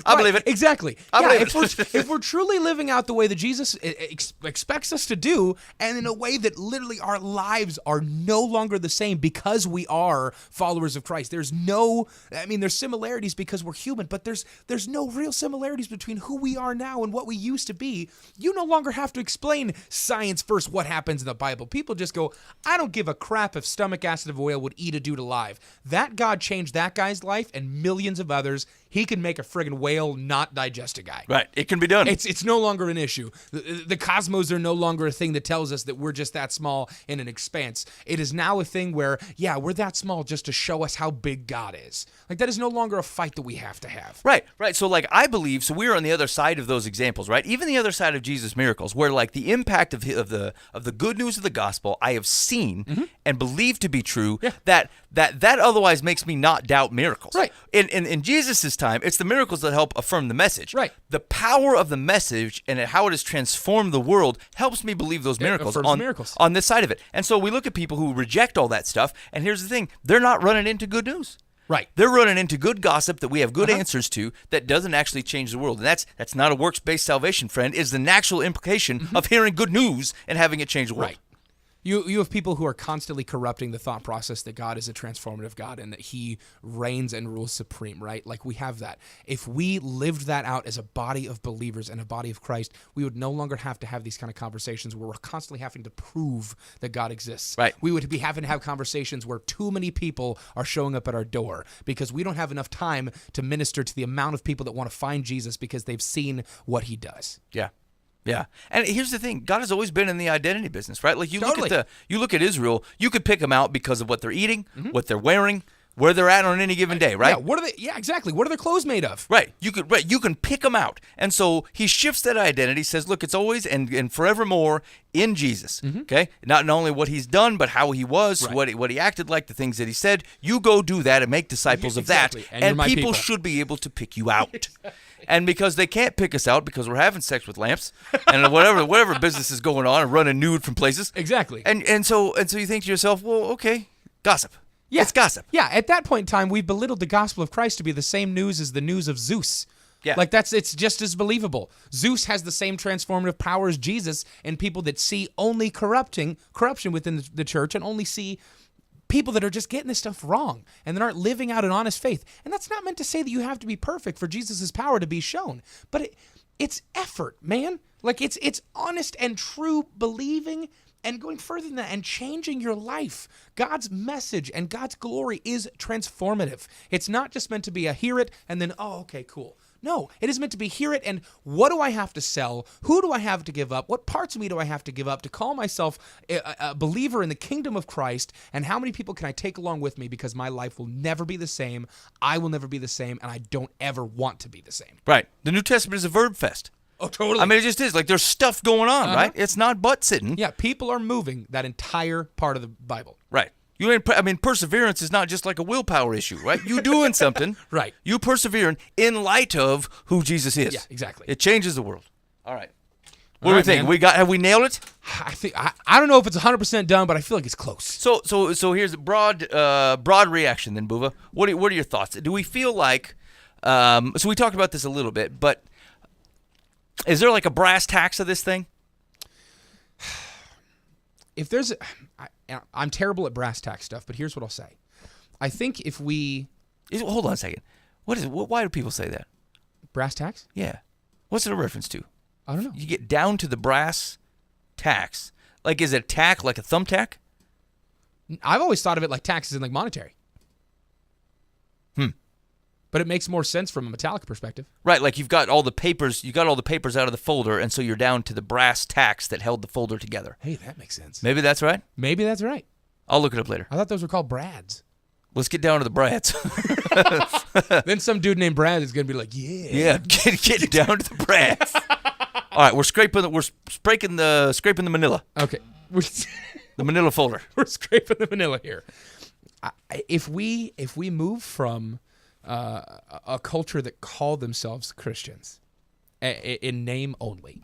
I believe it. Exactly. I believe it. If we're truly living out the way that Jesus expects us to do, and in a way that literally our lives are no longer the same because we are followers of Christ. There's similarities because we're human, but there's no real similarities between who we are now and what we used to be. You no longer have to explain science first what happens in the Bible. People just go, I don't give a crap if stomach acid of oil would eat a dude alive. That God changed that guy's life and millions of others. He can make a friggin' whale not digest a guy. Right. It can be done. It's no longer an issue. The cosmos are no longer a thing that tells us that we're just that small in an expanse. It is now a thing where, we're that small just to show us how big God is. Like, that is no longer a fight that we have to have. Right. So like, I believe, so we're on the other side of those examples, right? Even the other side of Jesus' miracles, where like the impact of the good news of the gospel I have seen and believe to be true, that otherwise makes me not doubt miracles. Right. In Jesus' time. It's the miracles that help affirm the message. Right. The power of the message and how it has transformed the world helps me believe those miracles on this side of it. And so we look at people who reject all that stuff, and here's the thing. They're not running into good news. Right. They're running into good gossip that we have good answers to that doesn't actually change the world. And that's not a works-based salvation, friend. It's the natural implication of hearing good news and having it change the world. Right. You have people who are constantly corrupting the thought process that God is a transformative God and that he reigns and rules supreme, right? Like we have that. If we lived that out as a body of believers and a body of Christ, we would no longer have to have these kind of conversations where we're constantly having to prove that God exists. Right. We would be having to have conversations where too many people are showing up at our door because we don't have enough time to minister to the amount of people that want to find Jesus because they've seen what he does. Yeah. Yeah, and here's the thing: God has always been in the identity business, right? Like you Totally. look at Israel, you could pick them out because of what they're eating, what they're wearing, where they're at on any given day, right? Yeah, what are they? Yeah, exactly. What are their clothes made of? Right. You can pick them out, and so he shifts that identity. Says, look, it's always and forevermore in Jesus. Okay, not only what he's done, but how he was, Right. what he acted like, the things that he said. You go do that and make disciples Exactly. of that, And you're my people people. should be able to pick you out. And because they can't pick us out because we're having sex with lamps and whatever business is going on and running nude from places. Exactly. And so you think to yourself, well, okay, gossip. Yeah. It's gossip. Yeah, at that point in time, we've belittled the gospel of Christ to be the same news as the news of Zeus. Yeah. Like it's just as believable. Zeus has the same transformative power as Jesus, and people that see only corruption within the church and only see people that are just getting this stuff wrong and that aren't living out an honest faith. And that's not meant to say that you have to be perfect for Jesus' power to be shown, but it's effort, man. Like it's honest and true believing and going further than that and changing your life. God's message and God's glory is transformative. It's not just meant to be a hear it and then, oh, okay, cool. No, it is meant to be hear it and what do I have to sell? Who do I have to give up? What parts of me do I have to give up to call myself a believer in the kingdom of Christ? And how many people can I take along with me because my life will never be the same, I will never be the same, and I don't ever want to be the same. Right. The New Testament is a verb fest. Oh, totally. I mean, it just is. Like, there's stuff going on, right? It's not butt sitting. Yeah, people are moving that entire part of the Bible. Right. Perseverance is not just like a willpower issue, right? You doing something. Right. You persevering in light of who Jesus is. Yeah, exactly. It changes the world. All right. What All do we right, think? man. Have we nailed it? I don't know if it's 100% done, but I feel like it's close. So here's a broad reaction then, Buva. What are your thoughts? Do we feel like so we talked about this a little bit, but is there like a brass tacks of this thing? If there's I'm terrible at brass tack stuff, but here's what I'll say. I think if we Hold on a second. Why do people say that? brass tacks? Yeah. What's it a reference to? I don't know. You get down to the brass tacks. Like, is it a tack like a thumbtack? I've always thought of it like taxes and like monetary. But it makes more sense from a metallic perspective. Right, like you've got all the papers out of the folder, and so you're down to the brass tacks that held the folder together. Hey, that makes sense. Maybe that's right. Maybe that's right. I'll look it up later. I thought those were called brads. Let's get down to the brads. Then some dude named Brad is going to be like, yeah. Yeah, get down to the brads. All right, we're scraping the manila. Okay. The manila folder. We're scraping the vanilla here. If we move from a culture that call themselves Christians in name only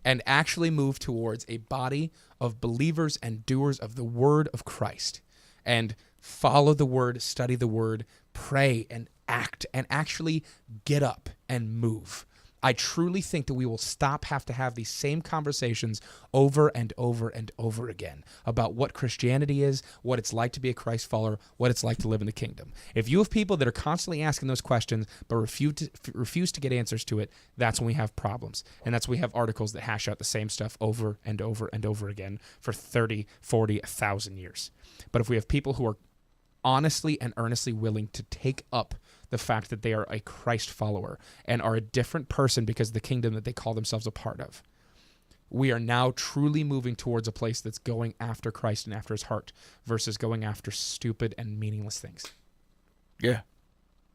and actually move towards a body of believers and doers of the word of Christ and follow the word, study the word, pray and act and actually get up and move, I truly think that we will have to have these same conversations over and over and over again about what Christianity is, what it's like to be a Christ follower, what it's like to live in the kingdom. If you have people that are constantly asking those questions but refuse to get answers to it, that's when we have problems. And that's when we have articles that hash out the same stuff over and over and over again for 30, 40, 1,000 years. But if we have people who are honestly and earnestly willing to take up the fact that they are a Christ follower and are a different person because of the kingdom that they call themselves a part of, we are now truly moving towards a place that's going after Christ and after his heart versus going after stupid and meaningless things. Yeah.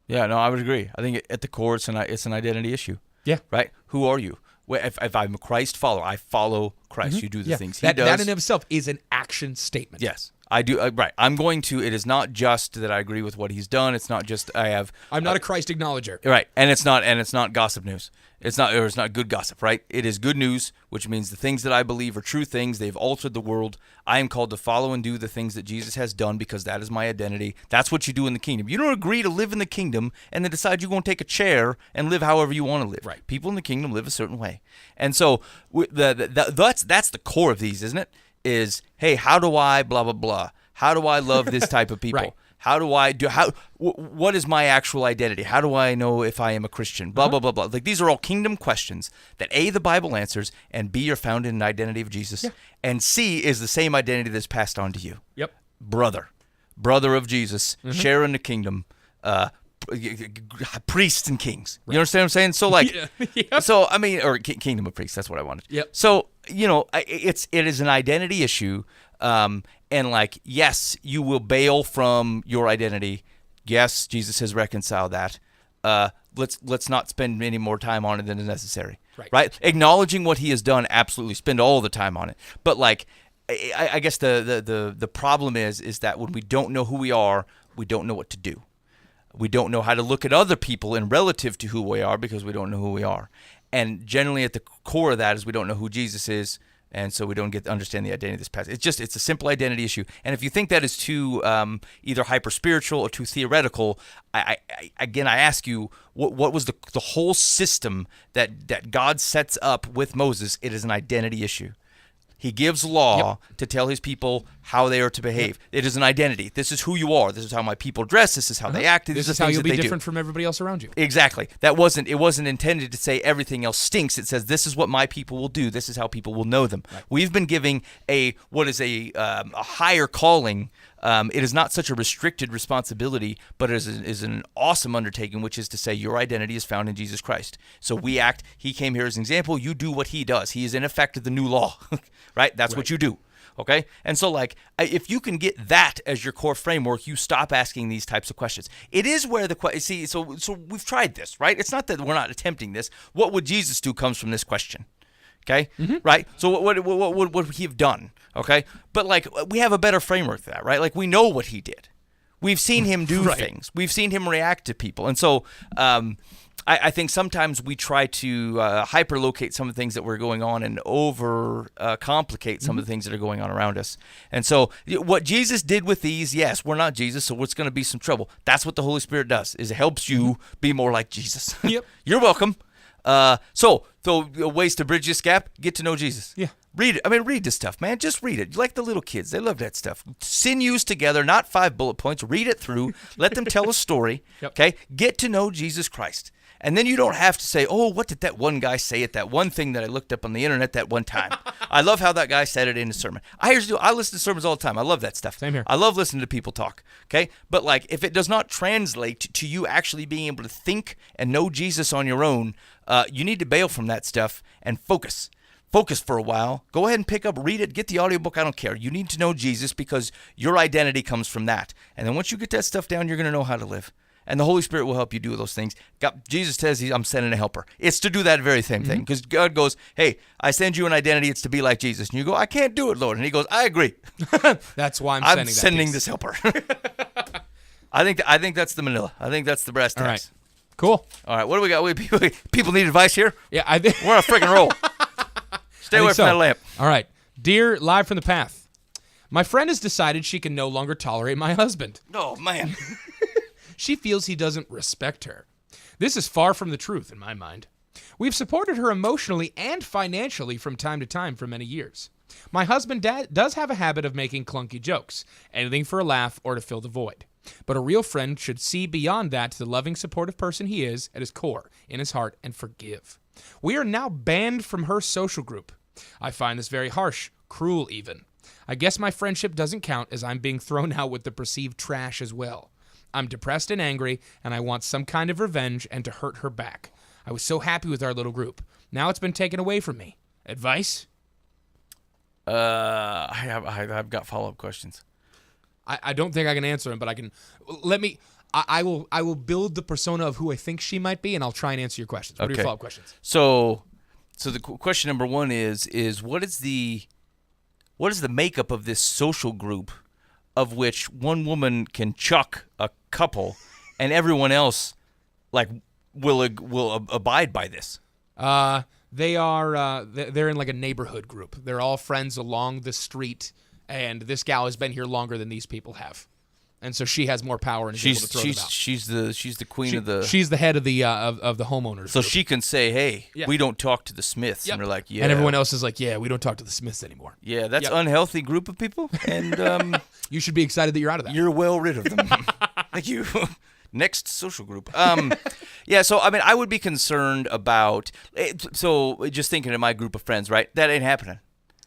Yeah, no, I would agree. I think at the core, it's an identity issue. Yeah. Right? Who are you? Well, if I'm a Christ follower, I follow Christ. You do the things he does. That in and of itself is an action statement. Yes. I do. Right. I'm going to. It is not just that I agree with what he's done. It's not just I have. I'm not a Christ acknowledger. Right. And it's not gossip news. It's not good gossip, right? It is good news, which means the things that I believe are true things. They've altered the world. I am called to follow and do the things that Jesus has done because that is my identity. That's what you do in the kingdom. You don't agree to live in the kingdom and then decide you're going to take a chair and live however you want to live. Right. People in the kingdom live a certain way. And so that's the core of these, isn't it? Is, hey, how do I blah, blah, blah? How do I love this type of people? Right. How do I do? What is my actual identity? How do I know if I am a Christian? Blah blah blah blah. Like these are all kingdom questions that A, the Bible answers, and B, are found in the identity of Jesus, and C is the same identity that's passed on to you. Yep. Brother of Jesus, share in the kingdom, priests and kings. You understand what I'm saying? So like, so I mean, or kingdom of priests. That's what I wanted. Yep. So it is an identity issue. And like, yes, you will bail from your identity. Yes, Jesus has reconciled that. Let's not spend any more time on it than is necessary. Right? Acknowledging what he has done, absolutely. Spend all the time on it. But like, I guess the problem is that when we don't know who we are, we don't know what to do. We don't know how to look at other people in relative to who we are because we don't know who we are. And generally at the core of that is we don't know who Jesus is. And so we don't get to understand the identity of this passage. It's a simple identity issue. And if you think that is too either hyper-spiritual or too theoretical, I ask you, what was the whole system that God sets up with Moses? It is an identity issue. He gives law to tell his people how they are to behave. It is an identity. This is who you are. This is how my people dress. This is how they act. This is how you'll be different from everybody else around you. Exactly. It wasn't intended to say everything else stinks. It says this is what my people will do. This is how people will know them. Right. We've been giving a higher calling. It is not such a restricted responsibility, but it is an awesome undertaking, which is to say your identity is found in Jesus Christ. So we act, he came here as an example, you do what he does. He is in effect the new law, right? That's what you do, okay? And so like, if you can get that as your core framework, you stop asking these types of questions. It is where so we've tried this, right? It's not that we're not attempting this. What would Jesus do comes from this question. Okay, right? So what would he have done? Okay, but like we have a better framework for that, right? Like we know what he did. We've seen him do things. We've seen him react to people, and so I think sometimes we try to hyperlocate some of the things that were going on and over complicate some of the things that are going on around us. And so what Jesus did with these, yes, we're not Jesus, so it's going to be some trouble. That's what the Holy Spirit does. Is it helps you be more like Jesus. Yep, you're welcome. So ways to bridge this gap, get to know Jesus. Yeah. Read it. I mean, read this stuff, man. Just read it. Like the little kids. They love that stuff. Sinews together, not 5 bullet points. Read it through. Let them tell a story. Okay? Get to know Jesus Christ. And then you don't have to say, oh, what did that one guy say at that one thing that I looked up on the internet that one time? I love how that guy said it in his sermon. I listen to sermons all the time. I love that stuff. Same here. I love listening to people talk. Okay? But like, if it does not translate to you actually being able to think and know Jesus on your own, you need to bail from that stuff and focus. Focus for a while. Go ahead and pick up, read it, get the audiobook. I don't care. You need to know Jesus because your identity comes from that. And then once you get that stuff down, you're going to know how to live. And the Holy Spirit will help you do those things. Jesus says, I'm sending a helper. It's to do that very same thing. Because God goes, hey, I send you an identity. It's to be like Jesus. And you go, I can't do it, Lord. And he goes, I agree. That's why I'm sending this helper. I think that's the Manila. I think that's the brass tacks. All right. Cool. All right. What do we got? People need advice here? Yeah, we're on a freaking roll. Stay away from that lamp. All right. Dear Live from the Path, my friend has decided she can no longer tolerate my husband. Oh, man. She feels he doesn't respect her. This is far from the truth in my mind. We've supported her emotionally and financially from time to time for many years. My husband does have a habit of making clunky jokes, anything for a laugh or to fill the void. But a real friend should see beyond that to the loving, supportive person he is at his core, in his heart, and forgive. We are now banned from her social group. I find this very harsh, cruel even. I guess my friendship doesn't count as I'm being thrown out with the perceived trash as well. I'm depressed and angry, and I want some kind of revenge and to hurt her back. I was so happy with our little group. Now it's been taken away from me. Advice? I've got follow-up questions. I don't think I can answer them, but I can. I will build the persona of who I think she might be, and I'll try and answer your questions. What are your follow-up questions? So the question number one is what is the makeup of this social group of which one woman can chuck a couple, and everyone else like will abide by this? They are they're in like a neighborhood group. They're all friends along the street, and this gal has been here longer than these people have, and so she has more power and is able to throw them out. She's the queen of the. She's the head of the of the homeowners. So group. she can say, "Hey, Yeah. we don't talk to the Smiths," and they're like, "Yeah," and everyone else is like, "Yeah, we don't talk to the Smiths anymore." Yeah, that's Yep. unhealthy group of people, and You should be excited that you're out of that. you're well rid of them. Thank you. Next social group. Yeah, so I mean, I would be concerned about. So just thinking of my group of friends, right? That ain't happening.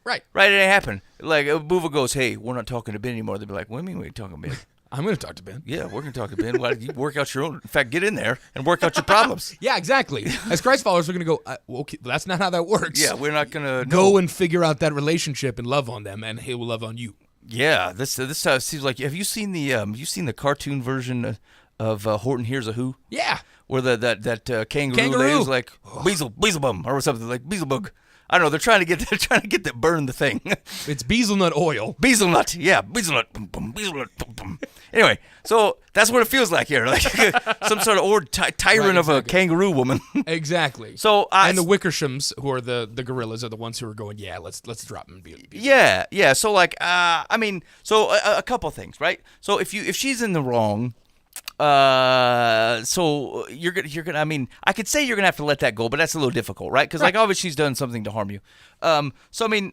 Right. Right, it ain't happening. Like Boova goes, "Hey, we're not talking to Ben anymore." They'd be like, "What do you mean we ain't talking to Ben?" I'm going to talk to Ben. Yeah, we're gonna talk to Ben. Why don't you work out your own? In fact, get in there and work out your problems. Yeah, exactly. As Christ followers, we're going to go, well, okay, that's not how that works. Yeah, we're not gonna Go and figure out that relationship and love on them, and he will love on you. Yeah, this seems like. Have you seen the cartoon version of Horton Hears a Who? Yeah. Where that kangaroo Kangaroo. lady's like Beelzebub or something like Beelzebug. I don't know. They're trying to get that burn the thing. It's bezelnut oil. Bezelnut, yeah, bezelnut, boom, boom, bezelnut, boom, boom. Anyway, so that's what it feels like here, like some sort of tyrant of a kangaroo woman. Exactly. So and the Wickershams, who are the gorillas, are the ones who are going, yeah, let's drop them. Yeah. So like, I mean, so a couple things, right? So if she's in the wrong. So you're gonna. I mean, I could say you're gonna have to let that go, but that's a little difficult, right? Because like obviously she's done something to harm you. So I mean,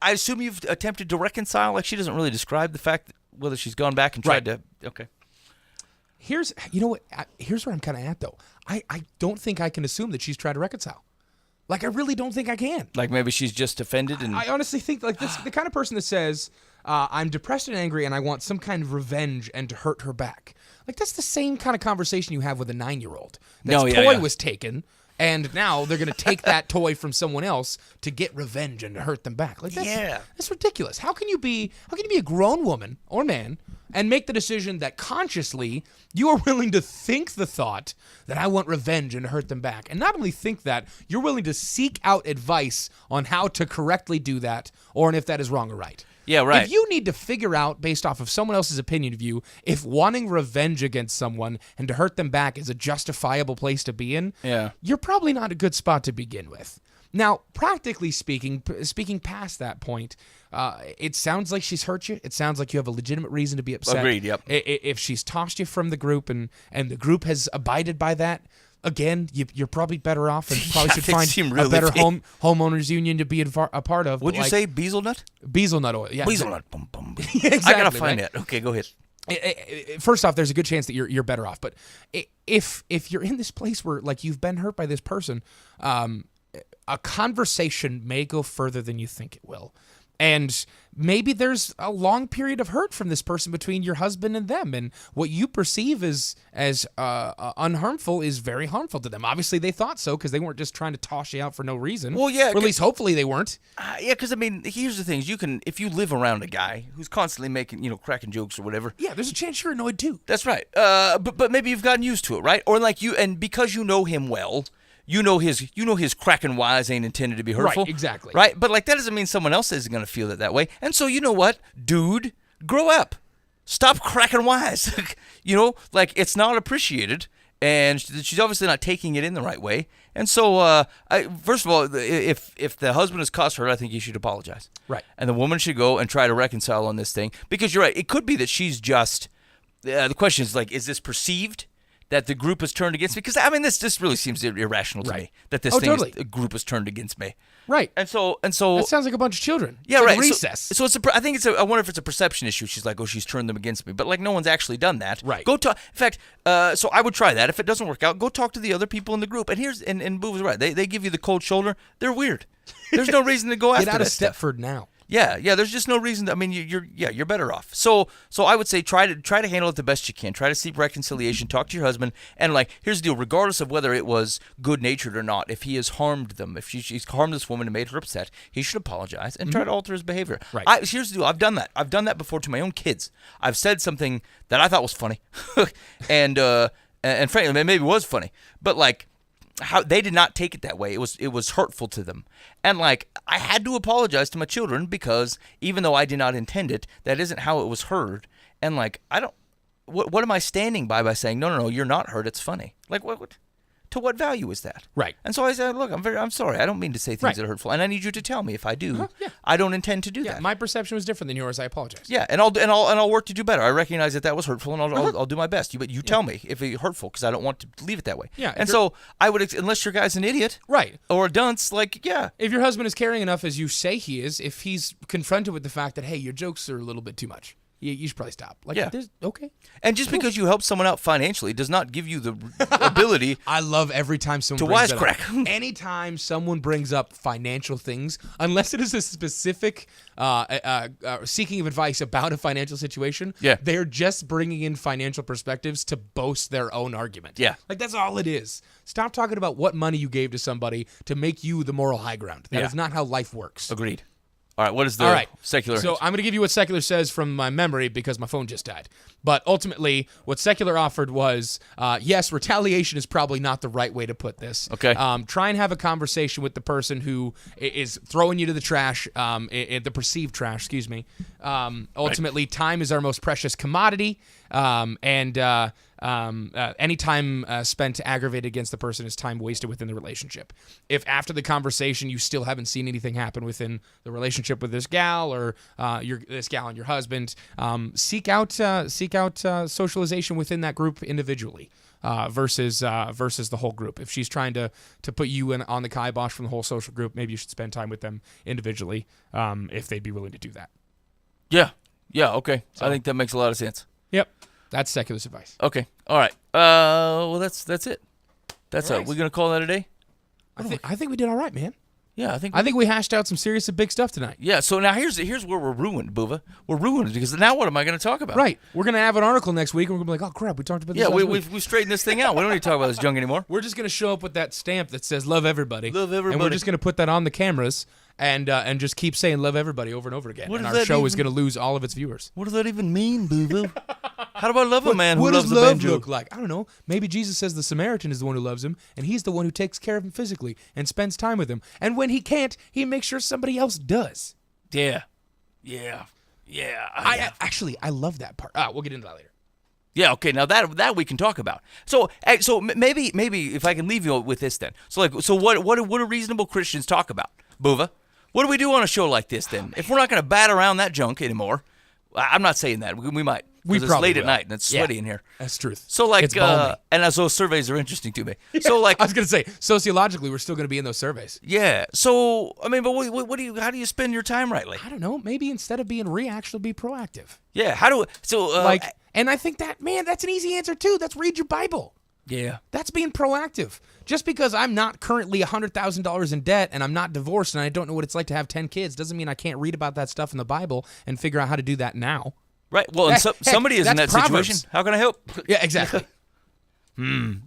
I assume you've attempted to reconcile. Like she doesn't really describe the fact that whether she's gone back and tried to. Okay. Here's where I'm kind of at though. I don't think I can assume that she's tried to reconcile. Like I really don't think I can. Like maybe she's just offended and. I honestly think like this the kind of person that says. I'm depressed and angry, and I want some kind of revenge and to hurt her back. Like, that's the same kind of conversation you have with a 9-year-old. That toy was taken, and now they're going to take that toy from someone else to get revenge and to hurt them back. Like, that's ridiculous. How can you be a grown woman or man and make the decision that consciously you are willing to think the thought that I want revenge and to hurt them back? And not only think that, you're willing to seek out advice on how to correctly do that or if that is wrong or right. Yeah, right. If you need to figure out, based off of someone else's opinion of you, if wanting revenge against someone and to hurt them back is a justifiable place to be in, you're probably not a good spot to begin with. Now, practically speaking past that point, it sounds like she's hurt you. It sounds like you have a legitimate reason to be upset. Agreed, yep. If she's tossed you from the group and the group has abided by that, again, you're probably better off and probably should find a better homeowners union to be a part of. Would you say bezelnut? Bezelnut oil, yeah. Bezelnut, boom, boom. Exactly, I gotta find it. Okay, go ahead. First off, there's a good chance that you're better off. But if you're in this place where like you've been hurt by this person, a conversation may go further than you think it will. And maybe there's a long period of hurt from this person between your husband and them, and what you perceive as unharmful is very harmful to them. Obviously, they thought so because they weren't just trying to toss you out for no reason. Well, yeah, or at least hopefully they weren't. Yeah, because I mean, here's the thing: if you live around a guy who's constantly making, cracking jokes or whatever. Yeah, there's a chance you're annoyed too. That's right. But maybe you've gotten used to it, right? Or like and because you know him well. You know his cracking wise ain't intended to be hurtful. Right, exactly. Right? But like that doesn't mean someone else isn't going to feel it that way. And so you know what? Dude, grow up. Stop cracking wise. Like it's not appreciated and she's obviously not taking it in the right way. And so first of all, if the husband has caused hurt, I think he should apologize. Right. And the woman should go and try to reconcile on this thing because you're right. It could be that she's just the question is like, is this perceived? That the group has turned against me? Because, I mean, this really seems irrational to me. That this a group has turned against me. Right. And so... That sounds like a bunch of children. Yeah, it's right. Like recess. So I think I wonder if it's a perception issue. She's like, she's turned them against me. But, like, no one's actually done that. Right. Go talk... In fact, so I would try that. If it doesn't work out, go talk to the other people in the group. And Boo was right. They give you the cold shoulder. They're weird. There's no reason to go after that Get out of stuff. Stepford now. Yeah. There's just no reason. I mean, you're better off. So I would say try to handle it the best you can. Try to seek reconciliation. Talk to your husband. And like, here's the deal: regardless of whether it was good natured or not, if he has harmed them, if she's harmed this woman and made her upset, he should apologize and try to alter his behavior. Right. Here's the deal: I've done that. I've done that before to my own kids. I've said something that I thought was funny, and frankly, maybe it was funny, but like. how they did not take it that way. It was hurtful to them. And like I had to apologize to my children because even though I did not intend it, that isn't how it was heard. And like I don't what am I standing by saying no, you're not hurt, it's funny. Like what to what value is that? Right. And so I said, look, I'm sorry. I don't mean to say things that are hurtful, and I need you to tell me if I do. I don't intend to do that. My perception was different than yours. I apologize. Yeah, and I'll work to do better. I recognize that was hurtful, and I'll do my best. But you tell me if it's hurtful because I don't want to leave it that way. Yeah. And so I would, unless your guy's an idiot, right, or a dunce, like if your husband is caring enough as you say he is, if he's confronted with the fact that hey, your jokes are a little bit too much. You should probably stop. Like, okay. And just because you help someone out financially does not give you the ability. I love every time someone to brings wisecrack. Anytime someone brings up financial things, unless it is a specific seeking of advice about a financial situation, they're just bringing in financial perspectives to boast their own argument. Yeah. Like, that's all it is. Stop talking about what money you gave to somebody to make you the moral high ground. That is not how life works. Agreed. All right, what is the secular? So I'm going to give you what secular says from my memory because my phone just died. But ultimately, what secular offered was, yes, retaliation is probably not the right way to put this. Okay. Try and have a conversation with the person who is throwing you to the trash, the perceived trash, excuse me. Ultimately, time is our most precious commodity, and any time spent aggravated against the person is time wasted within the relationship. If after the conversation you still haven't seen anything happen within the relationship with this gal or this gal and your husband, seek out socialization within that group individually versus the whole group. If she's trying to put you on the kibosh from the whole social group, maybe you should spend time with them individually if they'd be willing to do that. Yeah. Okay. So, I think that makes a lot of sense. Yep. That's secular advice. Okay. All right. Well, that's it. That's all right. We're gonna call that a day. I think we did all right, man. Yeah, I think we hashed out some serious and big stuff tonight. Yeah. So now here's where we're ruined, Buva. We're ruined because now what am I going to talk about? Right. We're gonna have an article next week, and we're gonna be like, oh crap, we talked about this. Yeah, we've straightened this thing out. We don't need to talk about this junk anymore. We're just gonna show up with that stamp that says "Love Everybody." Love everybody. And we're just gonna put that on the cameras. And just keep saying "Love Everybody" over and over again. And our show is going to lose all of its viewers. What does that even mean, boo-boo? How do I love a man who loves the banjo? What does love look like? I don't know. Maybe Jesus says the Samaritan is the one who loves him, and he's the one who takes care of him physically and spends time with him. And when he can't, he makes sure somebody else does. Yeah. I love that part. We'll get into that later. Yeah, okay. Now that we can talk about. So maybe if I can leave you with this then. So what do reasonable Christians talk about, Buva? What do we do on a show like this then? If we're not going to bat around that junk anymore, I'm not saying that. We might. It's late at night and it's sweaty in here. That's truth. So it's and as those surveys are interesting to me. So I was going to say, sociologically, we're still going to be in those surveys. Yeah. So I mean, but how do you spend your time rightly? I don't know. Maybe instead of being reactionary, be proactive. Yeah. And I think that's an easy answer too. That's read your Bible. Yeah. That's being proactive. Just because I'm not currently $100,000 in debt and I'm not divorced and I don't know what it's like to have 10 kids doesn't mean I can't read about that stuff in the Bible and figure out how to do that now. Right. Well, somebody is in that situation. How can I help? Yeah, exactly.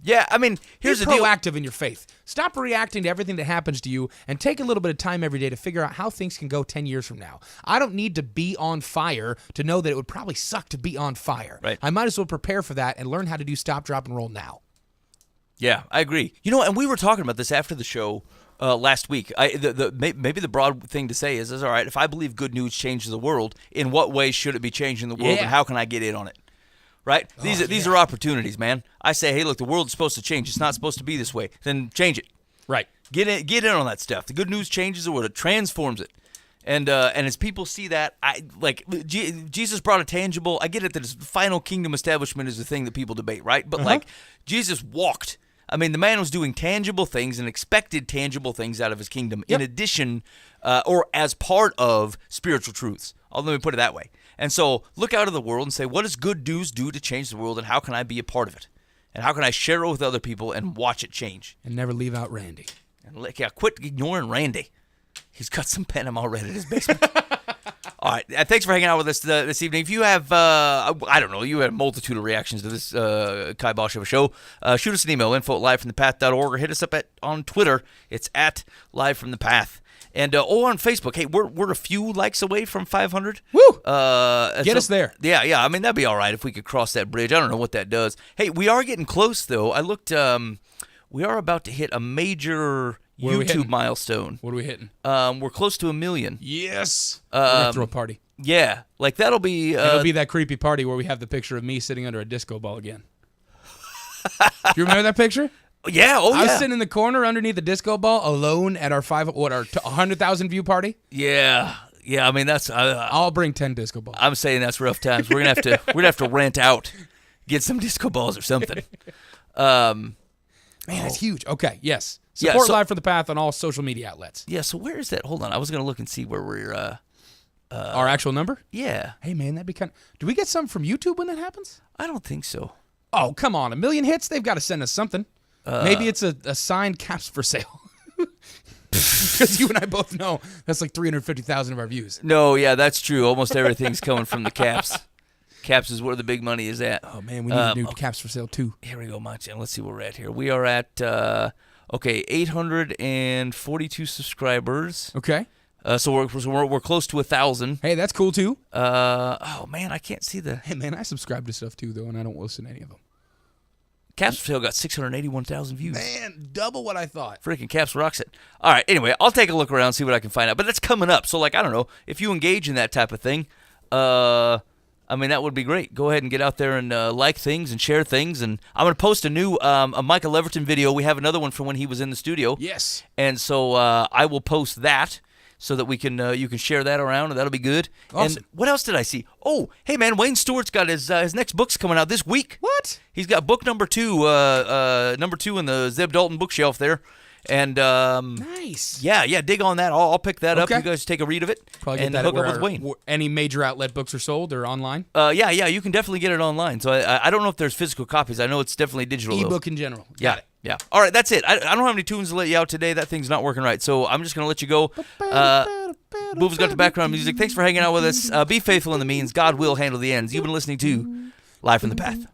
Yeah, I mean, here's the deal. Be proactive in your faith. Stop reacting to everything that happens to you and take a little bit of time every day to figure out how things can go 10 years from now. I don't need to be on fire to know that it would probably suck to be on fire. Right. I might as well prepare for that and learn how to do stop, drop, and roll now. Yeah, I agree. And we were talking about this after the show last week. Maybe the broad thing to say is all right, if I believe good news changes the world, in what way should it be changing the world and how can I get in on it? Right? These are opportunities, man. I say, hey, look, the world's supposed to change. It's not supposed to be this way. Then change it. Right. Get in on that stuff. The good news changes the world. It transforms it. And as people see that, Jesus brought a tangible. I get it that his final kingdom establishment is the thing that people debate, right? But Jesus walked. I mean, the man was doing tangible things and expected tangible things out of his kingdom in addition or as part of spiritual truths. Let me put it that way. And so look out of the world and say, what does good news do to change the world and how can I be a part of it? And how can I share it with other people and watch it change? And never leave out Randy. And quit ignoring Randy. He's got some venom already in his basement. All right. Thanks for hanging out with us this evening. If you have, I don't know, you had a multitude of reactions to this kibosh of a show, shoot us an email, info@livefromthepath.org, or hit us up on Twitter. It's @livefromthepath. And on Facebook, hey, we're a few likes away from 500. Woo! Get us there. Yeah. I mean, that'd be all right if we could cross that bridge. I don't know what that does. Hey, we are getting close, though. I looked... we are about to hit a major What are we YouTube hitting? milestone. What are we hitting? We're close to 1 million. Yes. We're gonna throw a party. Yeah, like that'll be. It'll be that creepy party where we have the picture of me sitting under a disco ball again. Do you remember that picture? Yeah. Oh, I was yeah. sitting in the corner underneath the disco ball alone at our 100,000 view party. Yeah. Yeah. I mean, that's. I'll bring 10 disco balls. I'm saying that's rough times. We're gonna have to rent out, get some disco balls or something. Man, that's huge. Okay, yes. Yeah, Support so- Live from the Path on all social media outlets. Yeah. So where is that? Hold on. I was gonna look and see where we're. Our actual number? Yeah. Hey, man, that'd be kind of... Do we get some from YouTube when that happens? I don't think so. Oh, come on. 1 million hits? They've got to send us something. Maybe it's a signed caps for sale. Because you and I both know that's like 350,000 of our views. No. Yeah, that's true. Almost everything's coming from the caps. Caps is where the big money is at. Oh, man, we need new caps for sale, too. Here we go, Machin. Let's see where we're at here. We are at 842 subscribers. Okay. So we're close to 1,000. Hey, that's cool, too. Oh man, I can't see the Hey, man, I subscribe to stuff, too, though, and I don't listen to any of them. Caps for Sale got 681,000 views. Man, double what I thought. Freaking Caps rocks it. All right, anyway, I'll take a look around, see what I can find out. But that's coming up. So, like, I don't know, if you engage in that type of thing, I mean, that would be great. Go ahead and get out there and like things and share things. And I'm going to post a new a Michael Leverton video. We have another one from when he was in the studio. Yes. And so I will post that so that we can you can share that around, and that'll be good. Awesome. And what else did I see? Oh, hey, man, Wayne Stewart's got his next book's coming out this week. What? He's got book number 2 in the Zeb Dalton bookshelf there. And Nice. yeah, dig on that. I'll pick that up. Okay. You guys take a read of it Probably get and that hook where up with Wayne. any major outlet books are sold or online. Yeah, you can definitely get it online. So I don't know if there's physical copies. I know it's definitely digital. though. Ebook in general. Yeah. Got it. Yeah. All right, that's it. I don't have any tunes to let you out today. That thing's not working right. So I'm just going to let you go. Boova's got the background music. Thanks for hanging out with us. Be faithful in the means. God will handle the ends. You've been listening to Live from the Path.